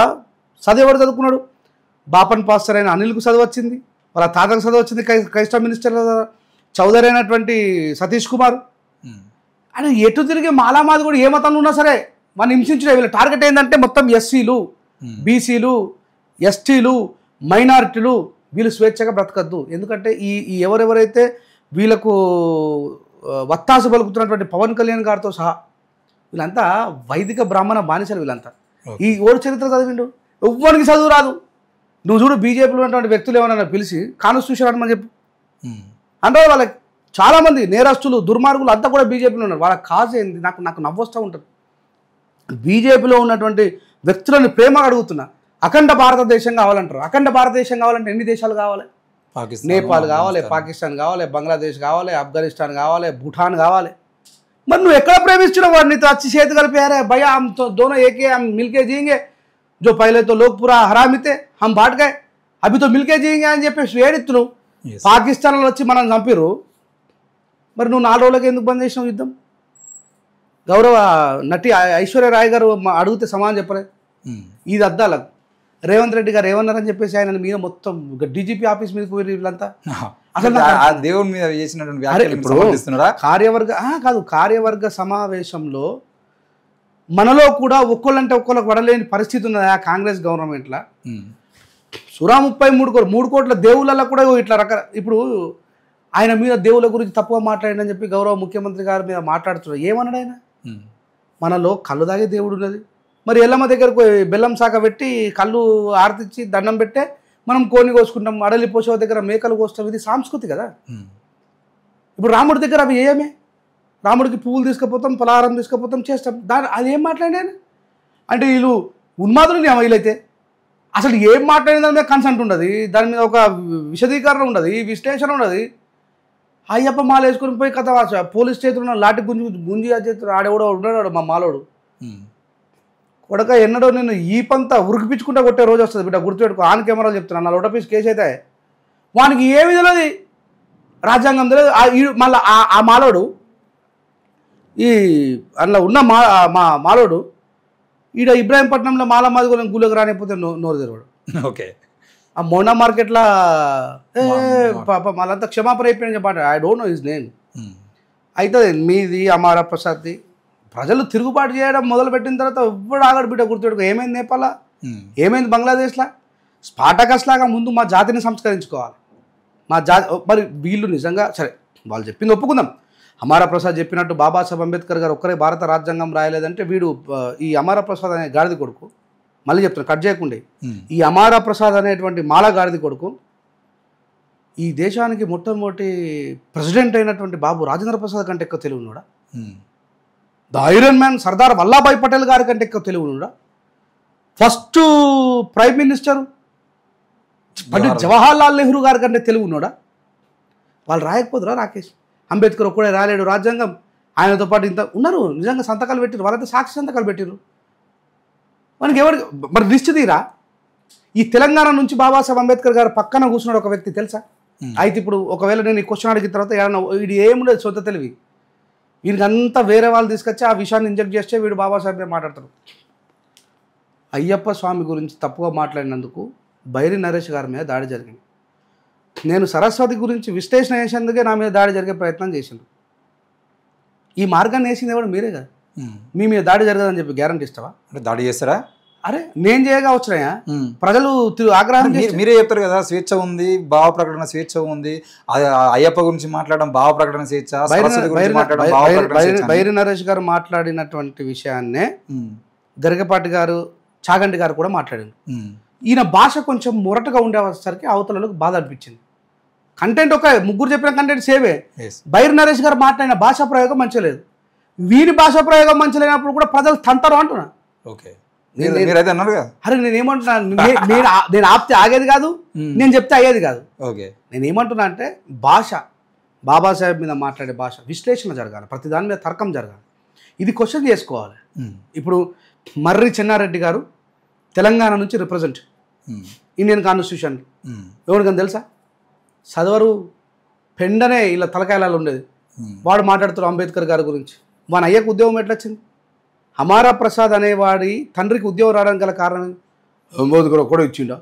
చదివేవాడు చదువుకున్నాడు. బాపన్ పాస్టర్ అయిన అనిల్కు చదువు వచ్చింది, వాళ్ళ తాతకు చదువు వచ్చింది. క్రైస్తవ మినిస్టర్ చౌదరి అయినటువంటి సతీష్ కుమార్. అని ఎటు తిరిగి మాలామాది కూడా ఏ మతంలో ఉన్నా సరే మనం హింసించే వీళ్ళ టార్గెట్ ఏంటంటే మొత్తం ఎస్సీలు, బీసీలు, ఎస్టీలు, మైనారిటీలు వీళ్ళు స్వేచ్ఛగా బ్రతకద్దు. ఎందుకంటే ఈ ఎవరెవరైతే వీళ్ళకు వత్తాసు పలుకుతున్నటువంటి పవన్ కళ్యాణ్ గారితో సహా వీళ్ళంతా వైదిక బ్రాహ్మణ బానిసలు. వీళ్ళంతా ఈ ఓడి చరిత్ర చదివిండు, ఎవ్వరికి చదువు రాదు. నువ్వు చూడు బీజేపీలో ఉన్నటువంటి వ్యక్తులు ఏమన్నా పిలిచి కాన్స్టిట్యూషన్ అనమని చెప్పు అంటే వాళ్ళకి చాలామంది నేరస్తులు, దుర్మార్గులు అంతా కూడా బీజేపీలో ఉన్నారు. వాళ్ళ కాజ్ ఏంది? నాకు నవ్వొస్తూ ఉంటుంది. బీజేపీలో ఉన్నటువంటి వ్యక్తులను ప్రేమగా అడుగుతున్నా. అఖండ భారతదేశం కావాలంటారు. అఖండ భారతదేశం కావాలంటే ఎన్ని దేశాలు కావాలి? నేపాల్ కావాలి, పాకిస్తాన్ కావాలి, బంగ్లాదేశ్ కావాలి, ఆఫ్ఘనిస్తాన్ కావాలి, భూటాన్ కావాలి. మరి నువ్వు ఎక్కడ ప్రేమిస్తున్నావు? వాడు నీతో వచ్చి చేతి కలిపారే భయ్యా हम तो दोनों एक ही हम मिलके जिएंगे जो पहले तो लोग पूरा हरामी थे हम बांट गए अभी तो मिलके जिएंगे అని చెప్పేసి ఏడిస్తున్నావు. పాకిస్తాన్లో వచ్చి మనం చంపిరు. మరి నువ్వు 4 రోజులకి ఎందుకు బంద్ చేసినావు యుద్ధం? గౌరవ నటి ఐశ్వర్య రాయ్ గారు అడిగితే సమాధానం చెప్పలేదు. ఇది అద్దాలకు రేవంత్ రెడ్డి గారు ఏమన్నారని చెప్పేసి ఆయన మీద మొత్తం డీజీపీ ఆఫీస్ మీదకి పోయి వీళ్ళంతా అసలు దేవుడి మీద చేసినటువంటి కార్యవర్గ సమావేశంలో మనలో కూడా ఒక్కళ్ళంటే ఒక్కళ్ళకి పడలేని పరిస్థితి ఉన్నది ఆ కాంగ్రెస్ గవర్నమెంట్లో. సురా 3 కోట్ల దేవుళ్ళలో కూడా ఇట్లా ఇప్పుడు ఆయన మీద దేవుళ్ళ గురించి తప్పుగా మాట్లాడినని చెప్పి గౌరవ ముఖ్యమంత్రి గారి మీద మాట్లాడుతున్నారు. ఏమన్నాడు ఆయన? మనలో కళ్ళు తాగే దేవుడు ఉన్నది. మరి ఎల్లమ్మ దగ్గరకు బెల్లం శాఖ పెట్టి కళ్ళు ఆరతిచ్చి దండం పెట్టే మనం కోని కోసుకుంటాం, అడలి పోషవ దగ్గర మేకలు కోస్తాం. ఇది సంస్కృతి కదా. ఇప్పుడు రాముడి దగ్గర అవి ఏమే, రాముడికి పువ్వులు తీసుకుపోతాం, పలహారం తీసుకుపోతాం, చేస్తాం. అది ఏం మాట్లాడాను అంటే వీళ్ళు ఉన్మాదులు వీళ్ళైతే అసలు ఏం మాట్లాడిన దాని మీద కన్సెంట్ ఉండదు, దాని మీద ఒక విశదీకరణ ఉండదు, విశ్లేషణ ఉండదు. అయ్యప్ప మాల వేసుకొని పోయి కథ పోలీస్ స్టేషన్ లాటి గుంజి ఆడేవాడు ఉన్నాడు మా మాలోడు. కొడక ఎన్నడో నేను ఈ పంత ఉరికిపించుకుంటా కొట్టే రోజు వస్తుంది బిడ్డ, గుర్తుపెట్టుకో. ఆన్ కెమెరాలు చెప్తున్నాను, 40 పీస్ కేసు అయితే వానికి ఏమి తెలియదు, రాజ్యాంగం తెలియదు. మళ్ళీ ఆ మాలోడు ఈ అందులో ఉన్న మాలోడు ఈడ ఇబ్రాహీంపట్నంలో మాల మాదిగోళ్ళని గుళ్ళకి రానిపోతే నోరు తెరవాడు. ఓకే. ఆ మోనా మార్కెట్లో పాప వాళ్ళంతా క్షమాపణ అయిపోయిన చెప్పండి. I don't know his name. అయితే మీది అమారా ప్రసాద్ది ప్రజలు తిరుగుబాటు చేయడం మొదలుపెట్టిన తర్వాత ఎవ్వడు ఆగడు బిడ్డ, గుర్తుపెట్టుకో. ఏమైంది నేపాల్లో, ఏమైంది బంగ్లాదేశ్లో? స్పాటకస్ లాగా ముందు మా జాతిని సంస్కరించుకోవాలి. మా మరి వీళ్ళు నిజంగా సరే వాళ్ళు చెప్పింది ఒప్పుకుందాం. అమారా ప్రసాద్ చెప్పినట్టు బాబాసాహెబ్ అంబేద్కర్ గారు ఒక్కరే భారత రాజ్యాంగం రాయలేదంటే వీడు ఈ అమారా ప్రసాద్ అనే గాడిద కొడుకు, మళ్ళీ చెప్తున్నా కట్ చేయకుండా, ఈ అమారా ప్రసాద్ అనేటువంటి మాల గాడిద కొడుకు ఈ దేశానికి మొట్టమొదటి ప్రెసిడెంట్ అయినటువంటి బాబు రాజేంద్ర ప్రసాద్ కంటే ఎక్కువ తెలివి ఉన్నాడా? The iron man Sardar Vallabhbhai Patel గారి కంటే ఎక్కువ తెలివి ఉన్నాడా? First prime minister Pandit Jawaharlal Nehru గారి కంటే తెలివి ఉన్నాడా? వాళ్ళు రాయకపోదురా? రాకేష్ అంబేద్కర్ ఒక్కడే రాలేడు రాజ్యాంగం, ఆయనతో పాటు ఇంత ఉన్నారు నిజంగా సంతకాలు పెట్టారు, వాళ్ళైతే సాక్షి సంతకాలు పెట్టారు. మనకి ఎవరికి మరి లిస్ట్ తీరా? ఈ తెలంగాణ నుంచి బాబాసాహెబ్ అంబేద్కర్ గారు పక్కన కూర్చున్నాడు ఒక వ్యక్తి తెలుసా? అయితే ఇప్పుడు ఒకవేళ నేను ఈ క్వశ్చన్ అడిగిన తర్వాత ఏమన్నా వీడు ఏముండదు సొంత తెలివి, వీరికి అంతా వేరే వాళ్ళు తీసుకొచ్చి ఆ విషయాన్ని ఇంజెక్ట్ చేస్తే వీడు బాబాసాహెబ్ మాట్లాడతారు. అయ్యప్ప స్వామి గురించి తప్పుగా మాట్లాడినందుకు బైరి నరేష్ గారి మీద దాడి జరిగింది. నేను సరస్వతి గురించి విశ్లేషణ చేసేందుకే నా మీద దాడి జరిగే ప్రయత్నం చేసిండు. ఈ మార్గాన్ని వేసింది ఎవరు? మీరే కదా. మీ మీద దాడి జరగదని చెప్పి గ్యారంటీ ఇస్తావా? అంటే దాడి చేస్తారా? అరే నేను చేయగా వచ్చినాయా? ప్రజలు ఆగ్రహం మీరే చెప్తారు కదా, స్వేచ్ఛ ఉంది, భావ ప్రకటన స్వేచ్ఛ ఉంది, అయ్యప్ప గురించి మాట్లాడడం భావ ప్రకటన స్వేచ్ఛ. బైరి నరేష్ గారు మాట్లాడినటువంటి విషయాన్నే గరికపాటి గారు, చాగంటి గారు కూడా మాట్లాడారు. ఈయన భాష కొంచెం మొరటగా ఉండేసరికి అవతలకు బాధ అనిపించింది. కంటెంట్ ఒక ముగ్గురు చెప్పిన కంటెంట్ సేవే. బైరి నరేష్ గారు మాట్లాడిన భాషా ప్రయోగం మంచిగా లేదు. వీరి భాషా ప్రయోగం మంచి లేనప్పుడు కూడా ప్రజలు తంటారు అంటున్నా. ఓకే, మీరైతే అన్నారు కదా. అరే నేనేమంటున్నా, నేను ఆపితే ఆగేది కాదు, నేను చెప్తే అయ్యేది కాదు. ఓకే, నేనేమంటున్నా అంటే భాష, బాబాసాహెబ్ మీద మాట్లాడే భాష విశ్లేషణ జరగాలి, ప్రతి దాని మీద తర్కం జరగాలి, ఇది క్వశ్చన్ చేసుకోవాలి. ఇప్పుడు మర్రి చెన్నారెడ్డి గారు తెలంగాణ నుంచి రిప్రజెంట్ ఇండియన్ కాన్స్టిట్యూషన్, ఎవరికని తెలుసా? చదవరు, పెండనే ఇలా తలకాయలలో ఉండేది. వాడు మాట్లాడుతారు అంబేద్కర్ గారి గురించి. వాని అయ్యకు ఉద్యోగం ఎట్లా వచ్చింది? అమారా ప్రసాద్ అనేవాడి తండ్రికి ఉద్యోగం రావడానికి గల కారణం అంబేద్కర్ కూడా ఇచ్చిండా?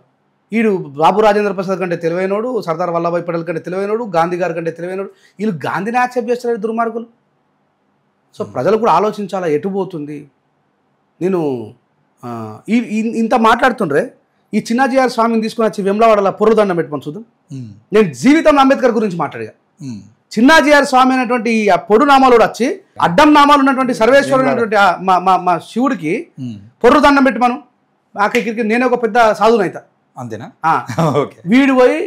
వీడు బాబు రాజేంద్ర ప్రసాద్ కంటే తెలివైనోడు, సర్దార్ వల్లభాయ్ పటేల్ కంటే తెలివైనోడు, గాంధీ గారి కంటే తెలివైనోడు. వీళ్ళు గాంధీని యాక్సెప్ట్ చేస్తారు దుర్మార్గులు. సో ప్రజలు కూడా ఆలోచించాలా ఎటు పోతుంది. నేను ఇంత మాట్లాడుతుండ్రే, ఈ చిన్నాజీఆర్ స్వామిని తీసుకుని వచ్చి వెమ్లవాడలా పొర్రుదండం పెట్టుకొని చూద్దాం. నేను జీవితంలో అంబేద్కర్ గురించి మాట్లాడగా, చిన్నాజీఆర్ స్వామి అనేటువంటి ఆ పొడు నామాలు వచ్చి అడ్డం నామాలు ఉన్నటువంటి సర్వేశ్వరుడు అనేటువంటి మా శివుడికి పొర్రుదండం పెట్టి నాకెక్కడికి నేను ఒక పెద్ద సాధునైతా అంతేనా? వీడు పోయి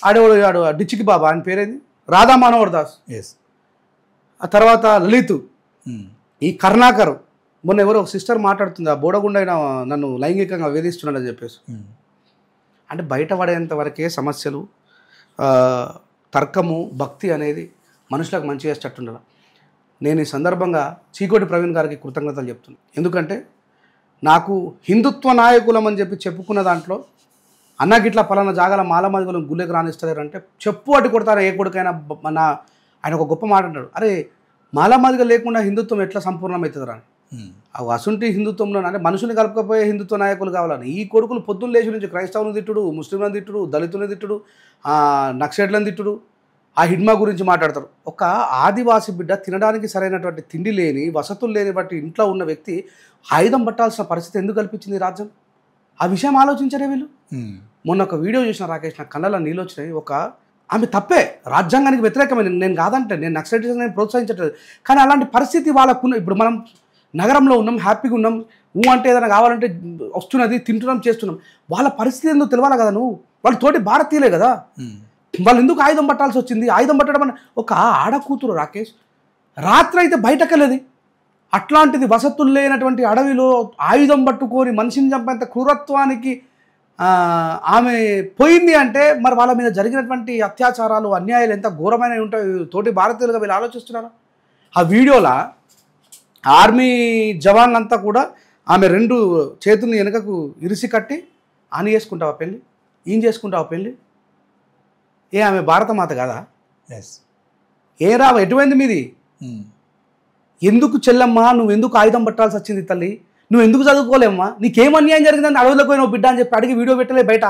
ఆడు డిచ్చికి బాబా ఆయన పేరేంది, రాధా మనోహర్ దాస్, ఆ తర్వాత లలిత్, ఈ కరుణాకర్. మొన్న ఎవరో ఒక సిస్టర్ మాట్లాడుతుంది, ఆ బోడగుండ అయినా నన్ను లైంగికంగా వేధిస్తున్నాడని చెప్పేసి. అంటే బయటపడేంత వరకే సమస్యలు, తర్కము, భక్తి అనేది మనుషులకు మంచి చేసేటట్టుండాలి. నేను ఈ సందర్భంగా చీకోటి ప్రవీణ్ గారికి కృతజ్ఞతలు చెప్తున్నాను. ఎందుకంటే నాకు హిందుత్వ నాయకులం అని చెప్పి చెప్పుకున్న దాంట్లో అన్నగిట్లా పలానా జాగాల మాలమాదిగలను గుళ్ళకి రానిస్తారంటే చెప్పు అటు కొడతారా ఏ కొడుకైనా. ఆయన ఒక గొప్ప మాట అంటాడు, అరే మాలమాదిగ లేకుండా హిందుత్వం ఎట్లా సంపూర్ణమవుతుందిరా అని. ఆ అసుంటి హిందుత్వంలో అంటే మనుషుల్ని కలపకపోయే హిందుత్వ నాయకులు కావాలని ఈ కొడుకులు పొద్దున్న లేచి నుంచి క్రైస్తవులను తిట్టుడు, ముస్లింలను తిట్టుడు, దళితులను తిట్టుడు, నక్సలైట్లను తిట్టుడు, ఆ హిడ్మా గురించి మాట్లాడతారు. ఒక ఆదివాసి బిడ్డ తినడానికి సరైనటువంటి తిండి లేని, వసతులు లేని బట్టి ఇంట్లో ఉన్న వ్యక్తి ఆయుధం పట్టాల్సిన పరిస్థితి ఎందుకు కల్పించింది ఈ రాజ్యం? ఆ విషయం ఆలోచించరే వీళ్ళు. మొన్న ఒక వీడియో చూసిన రాకేష్, నాకు కళ్ళలో నీళ్ళు వచ్చినాయి. ఆమె తప్పే, రాజ్యాంగానికి వ్యతిరేకమైన, నేను కాదంటే, నేను నక్సలైటిజం నేను ప్రోత్సహించట్లేదు. కానీ అలాంటి పరిస్థితి వాళ్ళకున్న. ఇప్పుడు మనం నగరంలో ఉన్నాం, హ్యాపీగా ఉన్నాం, అంటే ఏదైనా కావాలంటే వస్తున్నది, తింటున్నాం, చేస్తున్నాం. వాళ్ళ పరిస్థితి ఎందుకు తెలియాలి కదా నువ్వు? వాళ్ళు తోటి భారతీయులే కదా, వాళ్ళు ఎందుకు ఆయుధం పట్టాల్సి వచ్చింది? ఆయుధం పట్టడం అని ఒక ఆడకూతురు రాకేష్ రాత్రి అయితే బయటకెళ్ళేది. అట్లాంటిది వసతులు లేనటువంటి అడవిలో ఆయుధం పట్టుకొని మనిషిని చంపేంత క్రూరత్వానికి ఆమె పోయింది అంటే మరి వాళ్ళ మీద జరిగినటువంటి అత్యాచారాలు, అన్యాయాలు ఎంత ఘోరమైనవి ఉంటాయి. తోటి భారతీయులుగా వీళ్ళు ఆలోచిస్తున్నారు. ఆ వీడియోలో ఆర్మీ జవాన్లంతా కూడా ఆమె 2 చేతుల్ని వెనుకకు ఇరిసి కట్టి, ఆని చేసుకుంటావా పెళ్ళి, ఏం చేసుకుంటావా పెళ్ళి, ఆమె భారతమాత కదా, ఏ రావ ఎటువైంది మీది, ఎందుకు చెల్లమ్మా నువ్వు ఎందుకు ఆయుధం పట్టాల్సి వచ్చింది తల్లి, నువ్వు ఎందుకు చదువుకోలేమ్మా, నీకేం అన్యాయం జరిగిందని అడవులకు పోయిన బిడ్డ అని చెప్పి అడిగి వీడియో పెట్టలే బయట.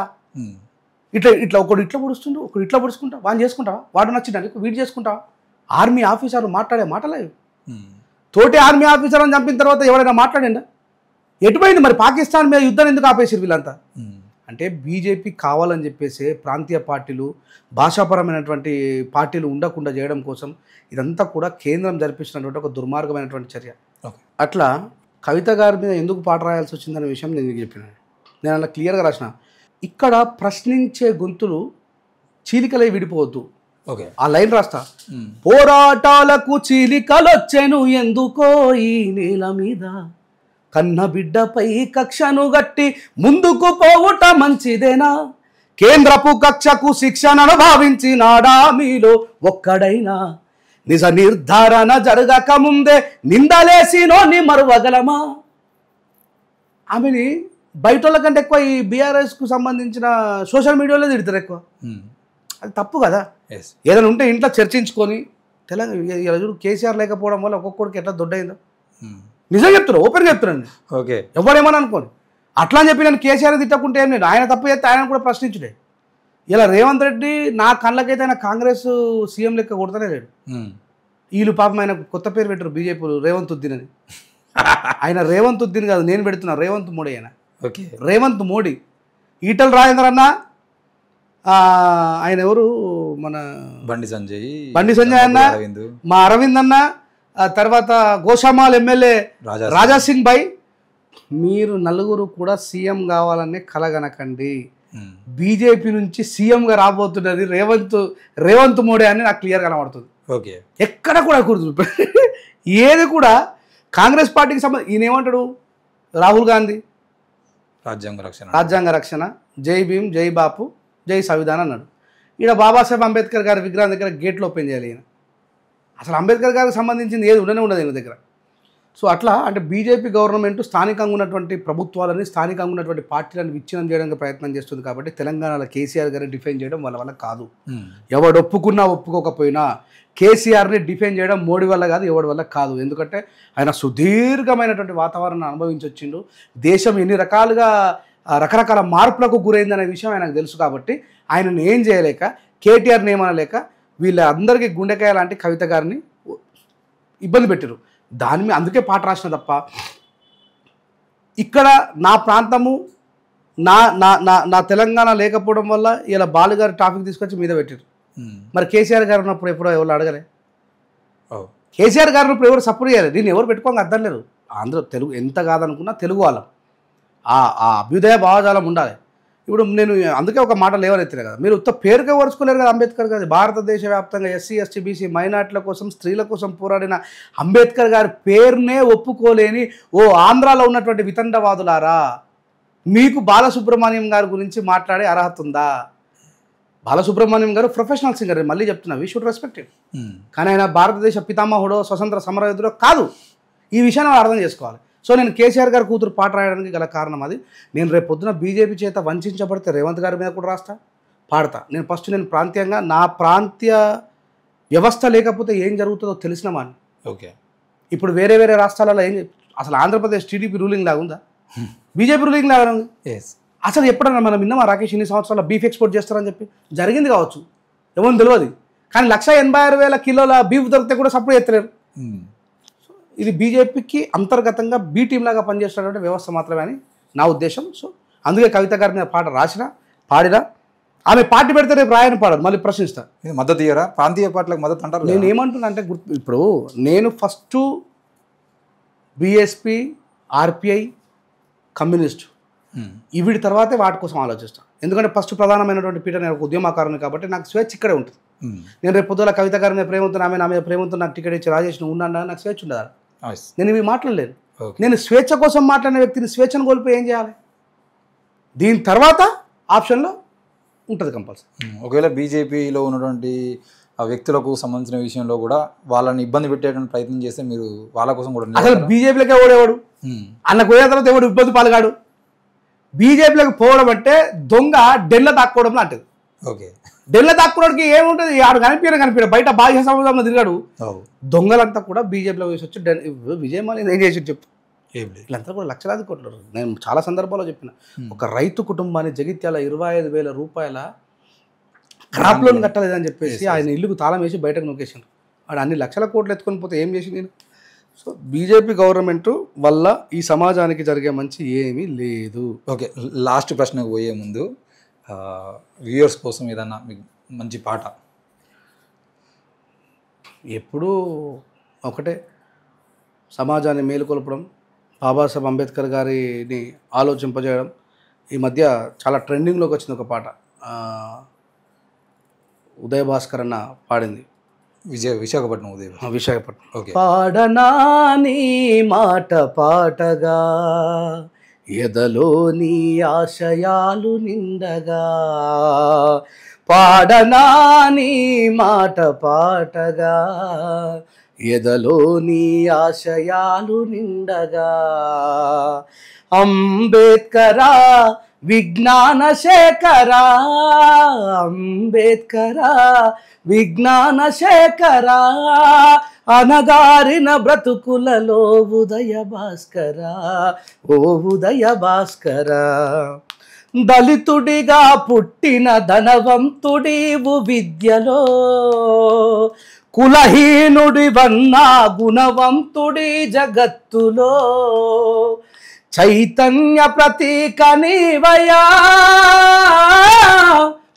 ఇట్లా ఒకడు ఇట్లా పొడుస్తుండు, ఒకడు ఇట్లా పొడుచుకుంటావు, వాడిని చేసుకుంటావా, వాడు నచ్చిందని వీడు చేసుకుంటావా? ఆర్మీ ఆఫీసర్లు మాట్లాడే మాటలేవు. తోటి ఆర్మీ ఆఫీసర్లను చంపిన తర్వాత ఎవరైనా మాట్లాడిందా? ఎటుపోయింది మరి? పాకిస్తాన్ మీద యుద్ధం ఎందుకు ఆపేసారు వీళ్ళంతా? అంటే బీజేపీ కావాలని చెప్పేసి ప్రాంతీయ పార్టీలు, భాషాపరమైనటువంటి పార్టీలు ఉండకుండా చేయడం కోసం ఇదంతా కూడా కేంద్రం జరిపిస్తున్నటువంటి ఒక దుర్మార్గమైనటువంటి చర్య. అట్లా కవిత గారి మీద ఎందుకు పాట రాయాల్సి వచ్చిందనే విషయం నేను మీకు చెప్పిన. నేను అలా క్లియర్గా రాసిన. ఇక్కడ ప్రశ్నించే గొంతులు చీలికలై విడిపోవద్దు. ఆ లైన్ రాస్తా. పోరాటాలకు చీలికలొచ్చెను ఎందుకో ఈ నేల మీద, కన్న బిడ్డపై కక్షను గట్టి ముందుకు పోవుట మంచిదేనా, కేంద్రపు కక్షకు శిక్షణను భావించినాడా మీలో ఒక్కడైనా, నిజ నిర్ధారణ జరగక ముందే నిందలేసినోని మరువగలమా? ఆమెని బయటోళ్ళ కంటే ఎక్కువ ఈ బీఆర్ఎస్కు సంబంధించిన సోషల్ మీడియాలో తిడతారు ఎక్కువ. అది తప్పు కదా. ఏదైనా ఉంటే ఇంట్లో చర్చించుకొని, తెలంగాణ కేసీఆర్ లేకపోవడం వల్ల ఒక్కొక్కడికి ఎట్లా దొడ్డైందో నిజం చెప్తున్నా, ఓపెన్గా చెప్తున్నాను. ఎవరేమని అనుకోని అట్లా అని చెప్పి నేను కేసీఆర్ తిట్టకుంటే ఏం లేదు. ఆయన తప్పు చేస్తే ఆయన కూడా ప్రశ్నించుడే. ఇలా రేవంత్ రెడ్డి నా కళ్ళకైతే ఆయన కాంగ్రెస్ సీఎం లెక్క కొడతానే లేడు. వీళ్ళు పాపం ఆయన కొత్త పేరు పెట్టారు బీజేపీలు, రేవంత్ ఉద్దీన్ అని. ఆయన రేవంత్ ఉద్దీన్ కాదు, నేను పెడుతున్నా, రేవంత్ మోడీ. ఆయన రేవంత్ మోడీ. ఈటల రాజేందర్ అన్న, ఆయన ఎవరు, మన బండి సంజయ్ అన్న, మా అరవింద్ అన్న, తర్వాత గోషామాల్ ఎమ్మెల్యే రాజా సింగ్ భాయ్, మీరు నలుగురు కూడా సీఎం కావాలనే కలగనకండి. బీజేపీ నుంచి సీఎంగా రాబోతున్నది రేవంత్ మోడీ అని నాకు క్లియర్ కనబడుతుంది. ఎక్కడ కూడా కూర్చు ఏది కూడా కాంగ్రెస్ పార్టీకి సంబంధించి ఈయన ఏమంటాడు, రాహుల్ గాంధీ రాజ్యాంగ రక్షణ, జై భీమ్, జై బాపు, జై సంవిధానం అన్నాడు. ఈడ బాబాసాహెబ్ అంబేద్కర్ గారి విగ్రహం దగ్గర గేట్లు ఓపెన్ చేయాలి ఈయన. అసలు అంబేద్కర్ గారికి సంబంధించింది ఏది ఉండదు ఈయన దగ్గర. సో అట్లా అంటే బీజేపీ గవర్నమెంట్ స్థానికంగా ఉన్నటువంటి ప్రభుత్వాలని, స్థానికంగా ఉన్నటువంటి పార్టీలను విచ్ఛిన్నం చేయడానికి ప్రయత్నం చేస్తుంది. కాబట్టి తెలంగాణలో కేసీఆర్ గారిని డిఫైన్ చేయడం వాళ్ళ వల్ల కాదు. ఎవడు ఒప్పుకున్నా ఒప్పుకోకపోయినా కేసీఆర్ని డిఫైన్ చేయడం మోడీ వల్ల కాదు, ఎవడి వల్ల కాదు. ఎందుకంటే ఆయన సుదీర్ఘమైనటువంటి వాతావరణాన్ని అనుభవించి వచ్చిండు. దేశం ఎన్ని రకరకాల మార్పులకు గురైందనే విషయం ఆయనకు తెలుసు. కాబట్టి ఆయనను ఏం చేయలేక, కేటీఆర్ని ఏమనలేక వీళ్ళందరికీ గుండెకాయ లాంటి కవిత గారిని ఇబ్బంది పెట్టారు. దాని మీద అందుకే పాట రాసిన తప్ప ఇక్కడ నా ప్రాంతము, నా తెలంగాణ లేకపోవడం వల్ల ఇలా బాలుగారి టాపిక్ తీసుకొచ్చి మీద పెట్టారు. మరి కేసీఆర్ గారు ఉన్నప్పుడు ఎప్పుడో ఎవరు అడగలే. కేసీఆర్ గారిని ఇప్పుడు ఎవరు సపోర్ట్ చేయాలి, దీన్ని ఎవరు పెట్టుకోక అర్థం లేదు. ఆంధ్ర తెలుగు ఎంత కాదనుకున్నా తెలుగు వాళ్ళం, ఆ అభ్యుదయ భావజాలం ఉండాలి. ఇప్పుడు నేను అందుకే ఒక మాట లేవనెత్తినా కదా, మీరు ఉత్త పేరుగా వరుచుకోలేరు కదా అంబేద్కర్ గారి. భారతదేశ వ్యాప్తంగా ఎస్సీ, ఎస్టీ, బీసీ మైనార్టీల కోసం, స్త్రీల కోసం పోరాడిన అంబేద్కర్ గారి పేరునే ఒప్పుకోలేని ఓ ఆంధ్రాలో ఉన్నటువంటి వితండవాదులారా, మీకు బాలసుబ్రహ్మణ్యం గారి గురించి మాట్లాడే అర్హత ఉందా? బాలసుబ్రహ్మణ్యం గారు ప్రొఫెషనల్ సింగర్, మళ్ళీ చెప్తున్నా, వీ షుడ్ రెస్పెక్ట్ ఇట్. కానీ ఆయన భారతదేశ పితామహుడో స్వతంత్ర సమరయోధుడో కాదు. ఈ విషయాన్ని అర్థం చేసుకోవాలి. సో నేను కేసీఆర్ గారి కూతురు పాట రాయడానికి గల కారణం అది. నేను రేపు పొద్దున బీజేపీ చేత వంచబడితే రేవంత్ గారి మీద కూడా రాస్తా, పాడతా. నేను ఫస్ట్ నేను ప్రాంతీయంగా, నా ప్రాంతీయ వ్యవస్థ లేకపోతే ఏం జరుగుతుందో తెలిసిన వాడిని. ఇప్పుడు వేరే రాష్ట్రాలలో ఏం, అసలు ఆంధ్రప్రదేశ్ టీడీపీ రూలింగ్ లాగా ఉందా, బీజేపీ రూలింగ్ లాగా ఉంది? అసలు ఎప్పుడన్నా మనం విన్నామా రాకేష్ ఇన్ని సంవత్సరాల బీఫ్ ఎక్స్పోర్ట్ చేస్తారని చెప్పి? జరిగింది కావచ్చు, ఏమో తెలియదు. కానీ 186,000 కిలోల బీఫ్ దొరికితే కూడా సపోర్ట్ చేస్తలేరు. ఇది బీజేపీకి అంతర్గతంగా బీ టీం లాగా పనిచేస్తున్నటువంటి వ్యవస్థ మాత్రమే అని నా ఉద్దేశం. సో అందుకే కవిత గారి మీద పాట రాసినా పాడినా ఆమె పార్టీ పెడితే రేపు రాయని పాడదు, మళ్ళీ ప్రశ్నిస్తా. ఇది మద్దతు ఇయ్యరా? ప్రాంతీయ పార్టీలకు మద్దతు అంటారు. నేను ఏమంటున్నా అంటే ఇప్పుడు నేను ఫస్ట్ బీఎస్పీ, ఆర్పిఐ, కమ్యూనిస్ట్ వీటి తర్వాతే వాటి కోసం ఆలోచిస్తాను. ఎందుకంటే ఫస్ట్ ప్రధానమైనటువంటి పీఠ నేను ఒక ఉద్యమకారుని కాబట్టి నాకు స్వేచ్ఛ ఇక్కడే ఉంటుంది. నేను రేపు పొద్దుల కవిత గారి మీద ప్రేమతో ఆమె నా మీద ప్రేమతో నాకు టికెట్ ఇచ్చి రాజేష్ నువ్వు ఉన్నా నాకు స్వేచ్ఛ ఉండదా? నేను ఇవి మాట్లాడలేను. నేను స్వేచ్ఛ కోసం మాట్లాడిన వ్యక్తిని స్వేచ్ఛను కోల్పోయి ఏం చేయాలి? దీని తర్వాత ఆప్షన్లో ఉంటుంది కంపల్సరీ. ఒకవేళ బీజేపీలో ఉన్నటువంటి ఆ వ్యక్తులకు సంబంధించిన విషయంలో కూడా వాళ్ళని ఇబ్బంది పెట్టేటువంటి ప్రయత్నం చేస్తే మీరు వాళ్ళ కోసం కూడా అసలు బీజేపీలోకి ఎవడేవాడు అన్న పోయిన తర్వాత ఎవడు ఇబ్బంది పాల్గాడు? బీజేపీలోకి పోవడం అంటే దొంగ డెల్ల దాక్కోవడం లాంటిది. ఓకే, డెల్ల దాక్కోవడానికి ఏముంటుంది? ఆడు కనిపించడం బయట బాహ్య సమాజంలో తిరిగాడు. దొంగలంతా కూడా బీజేపీలో వేసి వచ్చి విజయమాలి ఏం చేసి చెప్పు వీళ్ళంతా కూడా లక్షలాది కోట్లు. నేను చాలా సందర్భాల్లో చెప్పిన ఒక రైతు కుటుంబాన్ని జగిత్యాల 25,000 రూపాయల క్రాప్ లోన్ కట్టలేదని చెప్పేసి ఆయన ఇల్లుకు తాళం వేసి బయటకు నొక్కేసాను. వాడు అన్ని లక్షల కోట్లు ఎత్తుకొని పోతే ఏం చేసి నేను. సో బీజేపీ గవర్నమెంట్ వల్ల ఈ సమాజానికి జరిగే మంచి ఏమీ లేదు. ఓకే, లాస్ట్ ప్రశ్నకు పోయే ముందు వ్యూయర్స్ కోసం ఏదన్నా మీకు మంచి పాట. ఎప్పుడూ ఒకటే, సమాజాన్ని మేలుకొల్పడం, బాబాసాహెబ్ అంబేద్కర్ గారిని ఆలోచింపజేయడం. ఈ మధ్య చాలా ట్రెండింగ్లోకి వచ్చింది ఒక పాట, ఉదయ భాస్కర్ అన్న పాడింది, విశాఖపట్నం ఉదయ విశాఖపట్నం. పాడనా నీ మాట పాటగా, ఎదలో నీ ఆశయాలు నిండగా, పాడనా నీ మాట పాటగా, ఎదలో నీ ఆశయాలు నిండగా, అంబేద్కరా విజ్ఞాన శేఖరా, అంబేద్కరా విజ్ఞాన శేఖరా, అనగారిన బ్రతుకులలో ఉదయ భాస్కరా, ఓ ఉదయ భాస్కరా, దళితుడిగా పుట్టిన ధనవంతుడివు విద్యలో, కులహీనుడి వన్నా గుణవంతుడి జగత్తులో, చైతన్య ప్రతీక నీవయా,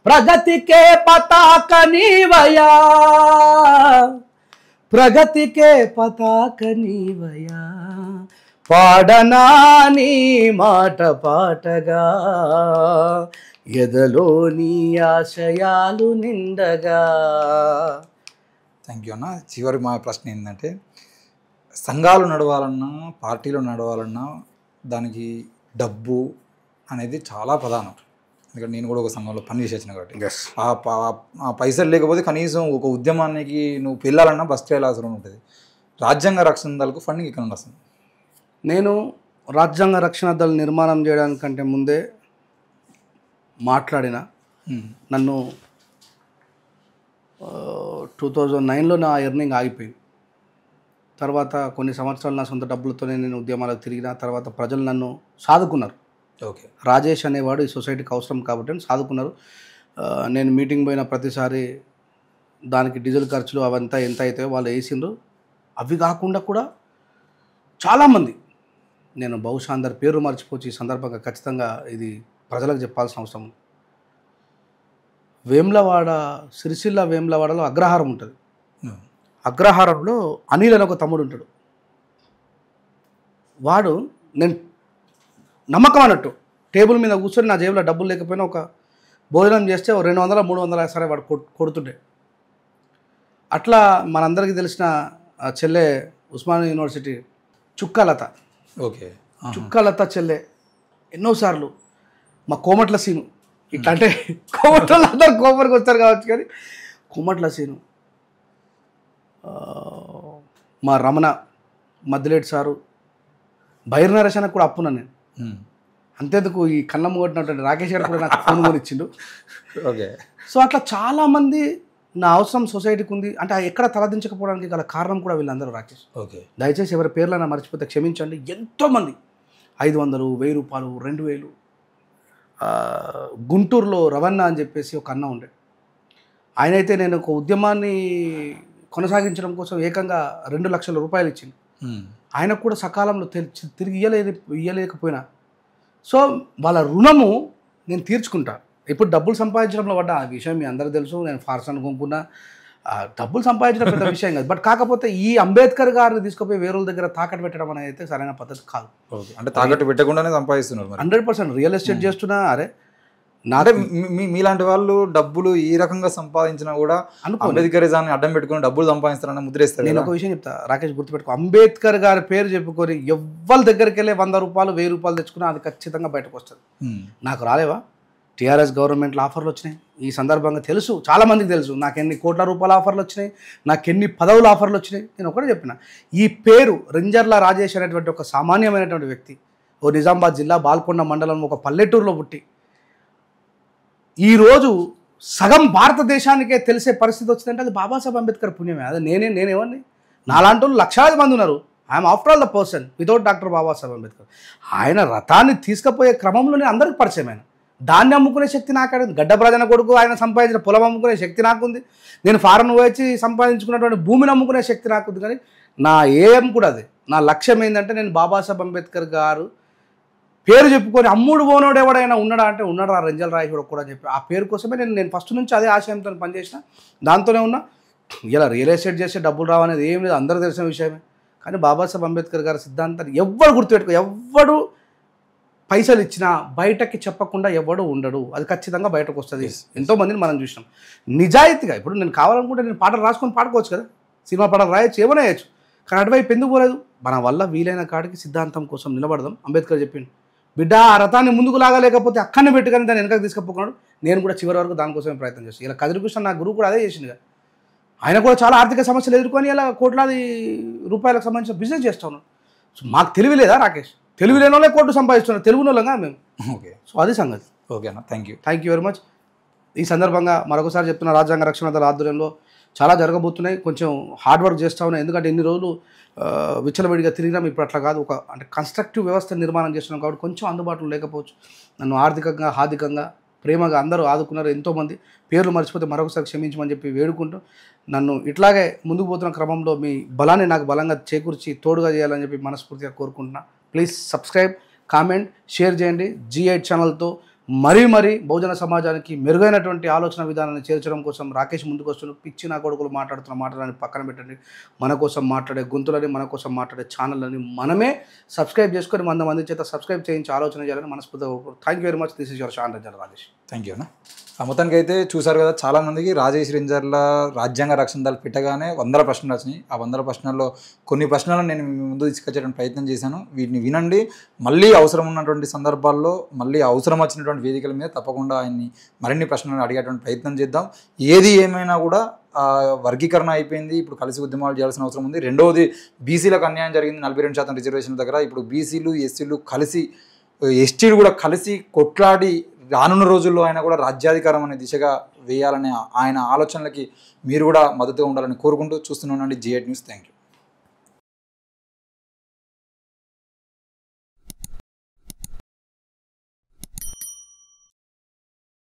ప్రగతికే పతాక నీవయా, ప్రగతికే పతాక నీవయా, పాడనా నీ మాట పాటగా, ఎదలో నీ ఆశయాలు నిండగా. థ్యాంక్ యూ అన్న. చివరి మా ప్రశ్న ఏంటంటే, సంఘాలు నడవాలన్నా పార్టీలు నడవాలన్నా దానికి డబ్బు అనేది చాలా ప్రధానం. ఎందుకంటే నేను కూడా ఒక సంఘంలో పనిచేసిన కాబట్టి ఆ పైసలు లేకపోతే కనీసం ఒక ఉద్యమానికి నువ్వు పెళ్ళాలన్నా బస్ చేయాల్సిన ఉంటుంది. రాజ్యాంగ రక్షణ దళకు ఫండింగ్ ఇక్కడ వస్తుంది. నేను రాజ్యాంగ రక్షణ దళ నిర్మాణం చేయడానికంటే ముందే మాట్లాడిన, నన్ను 2009లో నా ఎర్నింగ్ ఆగిపోయింది. తర్వాత కొన్ని సంవత్సరాలు నా సొంత డబ్బులతోనే నేను ఉద్యమాలకు తిరిగిన. తర్వాత ప్రజలు నన్ను సాదుకున్నారు. ఓకే, రాజేష్ అనేవాడు ఈ సొసైటీకి అవసరం కాబట్టి సాదుకున్నారు. నేను మీటింగ్ పోయిన ప్రతిసారి దానికి డీజిల్ ఖర్చులు అవంతా ఎంత అవుతాయో వాళ్ళు వేసిండ్రు. అవి కాకుండా కూడా చాలామంది, నేను బహుశా అందరి పేరు మర్చిపోవచ్చు, ఈ సందర్భంగా ఖచ్చితంగా ఇది ప్రజలకు చెప్పాల్సిన అవసరం ఉంది. వేములవాడ, సిరిసిల్ల వేములవాడలో అగ్రహారం ఉంటుంది. అగ్రహారంలో అనిల్ అని ఒక తమ్ముడు ఉంటాడు. వాడు నేను నమ్మకం అన్నట్టు టేబుల్ మీద కూర్చొని నా జేబులో డబ్బులు లేకపోయినా ఒక భోజనం చేస్తే 200 300 సరే వాడు కొడుతుండే. అట్లా మనందరికీ తెలిసిన చెల్లె ఉస్మానియా యూనివర్సిటీ చుక్కలత. ఓకే, చుక్కలత చెల్లె ఎన్నోసార్లు మా కోమట్ల సీను, ఇట్లా అంటే కోమట్ల అందరు కోమరికి వస్తారు కావచ్చు, కానీ కోమట్ల సీను, మా రమణ, మద్దిలేటి సారు, బైర్ నరేష్ కూడా అప్పున్నా నేను. అంతేందుకు ఈ కన్నమ్మ కొట్టినటువంటి రాకేష్ గారు కూడా నాకు ఫోన్ కొని ఇచ్చిండు. ఓకే, సో అట్లా చాలామంది నా అవసరం సొసైటీకి ఉంది అంటే ఎక్కడ తలదించకపోవడానికి గల కారణం కూడా వీళ్ళందరూ రాకేష్. ఓకే, దయచేసి ఎవరి పేర్లైనా మర్చిపోతే క్షమించండి. ఎంతోమంది 500, 1000 రూపాయలు, 2000. గుంటూరులో రవణ అని చెప్పేసి ఒక అన్న ఉండే, ఆయన అయితే నేను ఒక ఉద్యమాన్ని కొనసాగించడం కోసం ఏకంగా 2 లక్షల రూపాయలు ఇచ్చింది. ఆయనకు కూడా సకాలంలో తిరిగి ఇయ్యలేకపోయినా సో వాళ్ళ రుణము నేను తీర్చుకుంటా. ఇప్పుడు డబ్బులు సంపాదించడంలో పడ్డా ఆ విషయం మీ అందరూ తెలుసు. నేను ఫార్సన్ కొనుక్కున్నా, డబ్బులు సంపాదించడం పెద్ద విషయం కాదు. బట్ కాకపోతే ఈ అంబేద్కర్ గారిని తీసుకుపోయి వేరే దగ్గర తాకట్టు పెట్టడం అనేది అయితే సరైన పద్ధతి కాదు. అంటే తాకట్టు పెట్టకుండానే సంపాదిస్తున్నారు 100%. రియల్ ఎస్టేట్ చేస్తున్నా అరే అంటే మీలాంటి వాళ్ళు డబ్బులు ఈ రకంగా సంపాదించినా కూడా అంబేద్కరిజాన్ని అడ్డం పెట్టుకుని డబ్బులు సంపాదిస్తారని ముద్రేస్తారు. నేను ఒక విషయం చెప్తా రాకేష్, గుర్తుపెట్టుకో. అంబేద్కర్ గారి పేరు చెప్పుకొని ఎవ్వరి దగ్గరికి వెళ్ళి 100 రూపాయలు 1000 రూపాయలు తెచ్చుకున్నా అది ఖచ్చితంగా బయటకు వస్తుంది. నాకు రాలేవా? టీఆర్ఎస్ గవర్నమెంట్లో ఆఫర్లు వచ్చినాయి. ఈ సందర్భంగా తెలుసు, చాలామందికి తెలుసు నాకు ఎన్ని కోట్ల రూపాయల ఆఫర్లు వచ్చినాయి, నాకు ఎన్ని పదవుల ఆఫర్లు వచ్చినాయి. నేను ఒకటే చెప్పిన, ఈ పేరు రింజర్ల రాజేష్ అనేటువంటి ఒక సామాన్యమైనటువంటి వ్యక్తి ఓ నిజామాబాద్ జిల్లా బాల్కొండ మండలం ఒక పల్లెటూరులో పుట్టి ఈరోజు సగం భారతదేశానికే తెలిసే పరిస్థితి వచ్చిందంటే అది బాబాసాహెబ్ అంబేద్కర్ పుణ్యమే. అదే నేనేమని నాలాంటి వాళ్ళు లక్షలాది మంది ఉన్నారు. I'm after all the person without doctor Babasaheb Ambedkar. ఆయన రథాన్ని తీసుకుపోయే క్రమంలోనే అందరికీ పరిచయం. ఆయన దాన్ని అమ్ముకునే శక్తి నాకాడు. గడ్డ ప్రజన కొడుకు ఆయన సంపాదించిన పొలం అమ్ముకునే శక్తి నాకుంది. నేను ఫారెన్ వచ్చి సంపాదించుకున్నటువంటి భూమిని అమ్ముకునే శక్తి నాకుంది. కానీ నా ఏం కూడా అది, నా లక్ష్యం ఏంటంటే నేను బాబాసాహెబ్ అంబేద్కర్ గారు పేరు చెప్పుకొని అమ్ముడు పోనోడు ఎవడైనా ఉన్నాడా అంటే ఉన్నాడు రా రంజల్ రాయ్ కూడా అని చెప్పి ఆ పేరు కోసమే నేను ఫస్ట్ నుంచి అదే ఆశయంతో పనిచేసిన, దాంతోనే ఉన్నా. ఇలా రియల్ ఎస్టేట్ చేస్తే డబ్బులు రావనేది ఏం లేదు, అందరూ తెలిసిన విషయమే. కానీ బాబాసాహెబ్ అంబేద్కర్ గారి సిద్ధాంతాన్ని ఎవ్వడు గుర్తుపెట్టుకో, ఎవ్వడు పైసలు ఇచ్చినా బయటకి చెప్పకుండా ఎవడు ఉండడు, అది ఖచ్చితంగా బయటకు వస్తుంది. ఎంతోమందిని మనం చూసినాం నిజాయితీగా. ఇప్పుడు నేను కావాలనుకుంటే నేను పాటలు రాసుకొని పాడుకోవచ్చు కదా, సినిమా పాటలు రాయొచ్చు, ఏమైనా వేయచ్చు. కానీ అటువైపు ఎందుకు పోలేదు? మన వల్ల వీలైన కాడికి సిద్ధాంతం కోసం నిలబడదాం. అంబేద్కర్ చెప్పిండు, బిడ్డ ఆ రథాన్ని ముందుకు లాగలేకపోతే అక్కడనే పెట్టుకొని దాన్ని వెనకకు తీసుకుపోకున్నాడు. నేను కూడా చివరి వరకు దానికోసమే ప్రయత్నం చేస్తాను. ఇలా కదిరికృష్ణ నా గురువు కూడా అదే చేసింది. ఆయన కూడా చాలా ఆర్థిక సమస్యలు ఎదుర్కొని ఇలా కోట్లాది రూపాయలకు సంబంధించిన బిజినెస్ చేస్తా ఉన్నాడు. సో మాకు తెలివి లేదా రాకేష్? తెలివి లేని వాళ్ళే కోట్లు సంపాదిస్తున్నారు, తెలుగు వాళ్ళంగా మేము. ఓకే, సో అది సంగతి. ఓకే అన్న, థ్యాంక్ యూ వెరీ మచ్. ఈ సందర్భంగా మరొకసారి చెప్తున్న, రాజ్యాంగ రక్షణ దళ ఆధ్వర్యంలో చాలా జరగబోతున్నాయి. కొంచెం హార్డ్ వర్క్ చేస్తూ ఉన్నాయి. ఎందుకంటే ఇన్ని రోజులు విచ్చలవిడిగా తిరిగినాం. ఇప్పుడు అట్లా కాదు, ఒక అంటే కన్స్ట్రక్టివ్ వ్యవస్థ నిర్మాణం చేస్తున్నాం కాబట్టి కొంచెం అందుబాటులో లేకపోవచ్చు. నన్ను ఆర్థికంగా హార్దికంగా ప్రేమగా అందరూ ఆదుకున్నారు. ఎంతోమంది పేర్లు మర్చిపోతే మరొకసారి క్షమించమని చెప్పి వేడుకుంటూ, నన్ను ఇట్లాగే ముందుకు పోతున్న క్రమంలో మీ బలాన్ని నాకు బలంగా చేకూర్చి తోడుగా చేయాలని చెప్పి మనస్ఫూర్తిగా కోరుకుంటున్నా. ప్లీజ్ సబ్స్క్రైబ్, కామెంట్, షేర్ చేయండి. G8 ఛానల్తో మరీ బహుజన సమాజానికి మెరుగైనటువంటి ఆలోచన విధానాన్ని చేర్చడం కోసం రాకేష్ ముందుకు వస్తున్న పిచ్చి నా కొడుకులు మాట్లాడుతున్న మాటలని పక్కన పెట్టండి. మన కోసం మాట్లాడే గొంతులని, మన కోసం మాట్లాడే ఛానళ్ళని మనమే సబ్స్క్రైబ్ చేసుకొని 100 మంది చేత సబ్స్క్రైబ్ చేయించి ఆలోచన చేయాలని మనస్ఫూర్తిగా. Thank you very much. This is your Shan Ranjan Rajesh. Thank you అన్న. మొత్తానికి అయితే చూసారు కదా, చాలామందికి రాజేష్ రింజర్ల రాజ్యాంగ రక్షణ దళ పెట్టగానే 100 ప్రశ్నలు వచ్చినాయి. ఆ 100 ప్రశ్నల్లో కొన్ని ప్రశ్నలను నేను మీ ముందు తీసుకొచ్చేటువంటి ప్రయత్నం చేశాను. వీటిని వినండి. మళ్ళీ అవసరం ఉన్నటువంటి సందర్భాల్లో, మళ్ళీ అవసరం వచ్చినటువంటి వేదికల మీద తప్పకుండా ఆయన్ని మరిన్ని ప్రశ్నలు అడిగేటువంటి ప్రయత్నం చేద్దాం. ఏది ఏమైనా కూడా వర్గీకరణ అయిపోయింది, ఇప్పుడు కలిసి ఉద్యమాలు చేయాల్సిన అవసరం ఉంది. రెండవది, బీసీలకు అన్యాయం జరిగింది 42% రిజర్వేషన్ల దగ్గర. ఇప్పుడు బీసీలు ఎస్సీలు కలిసి, ఎస్టీలు కూడా కలిసి కొట్లాడి రానున్న రోజుల్లో ఆయన కూడా రాజ్యాధికారం అనే దిశగా వేయాలనే ఆయన ఆలోచనలకి మీరు కూడా మద్దతుగా ఉండాలని కోరుకుంటూ చూస్తూనే ఉండండి G8 న్యూస్. Thank you.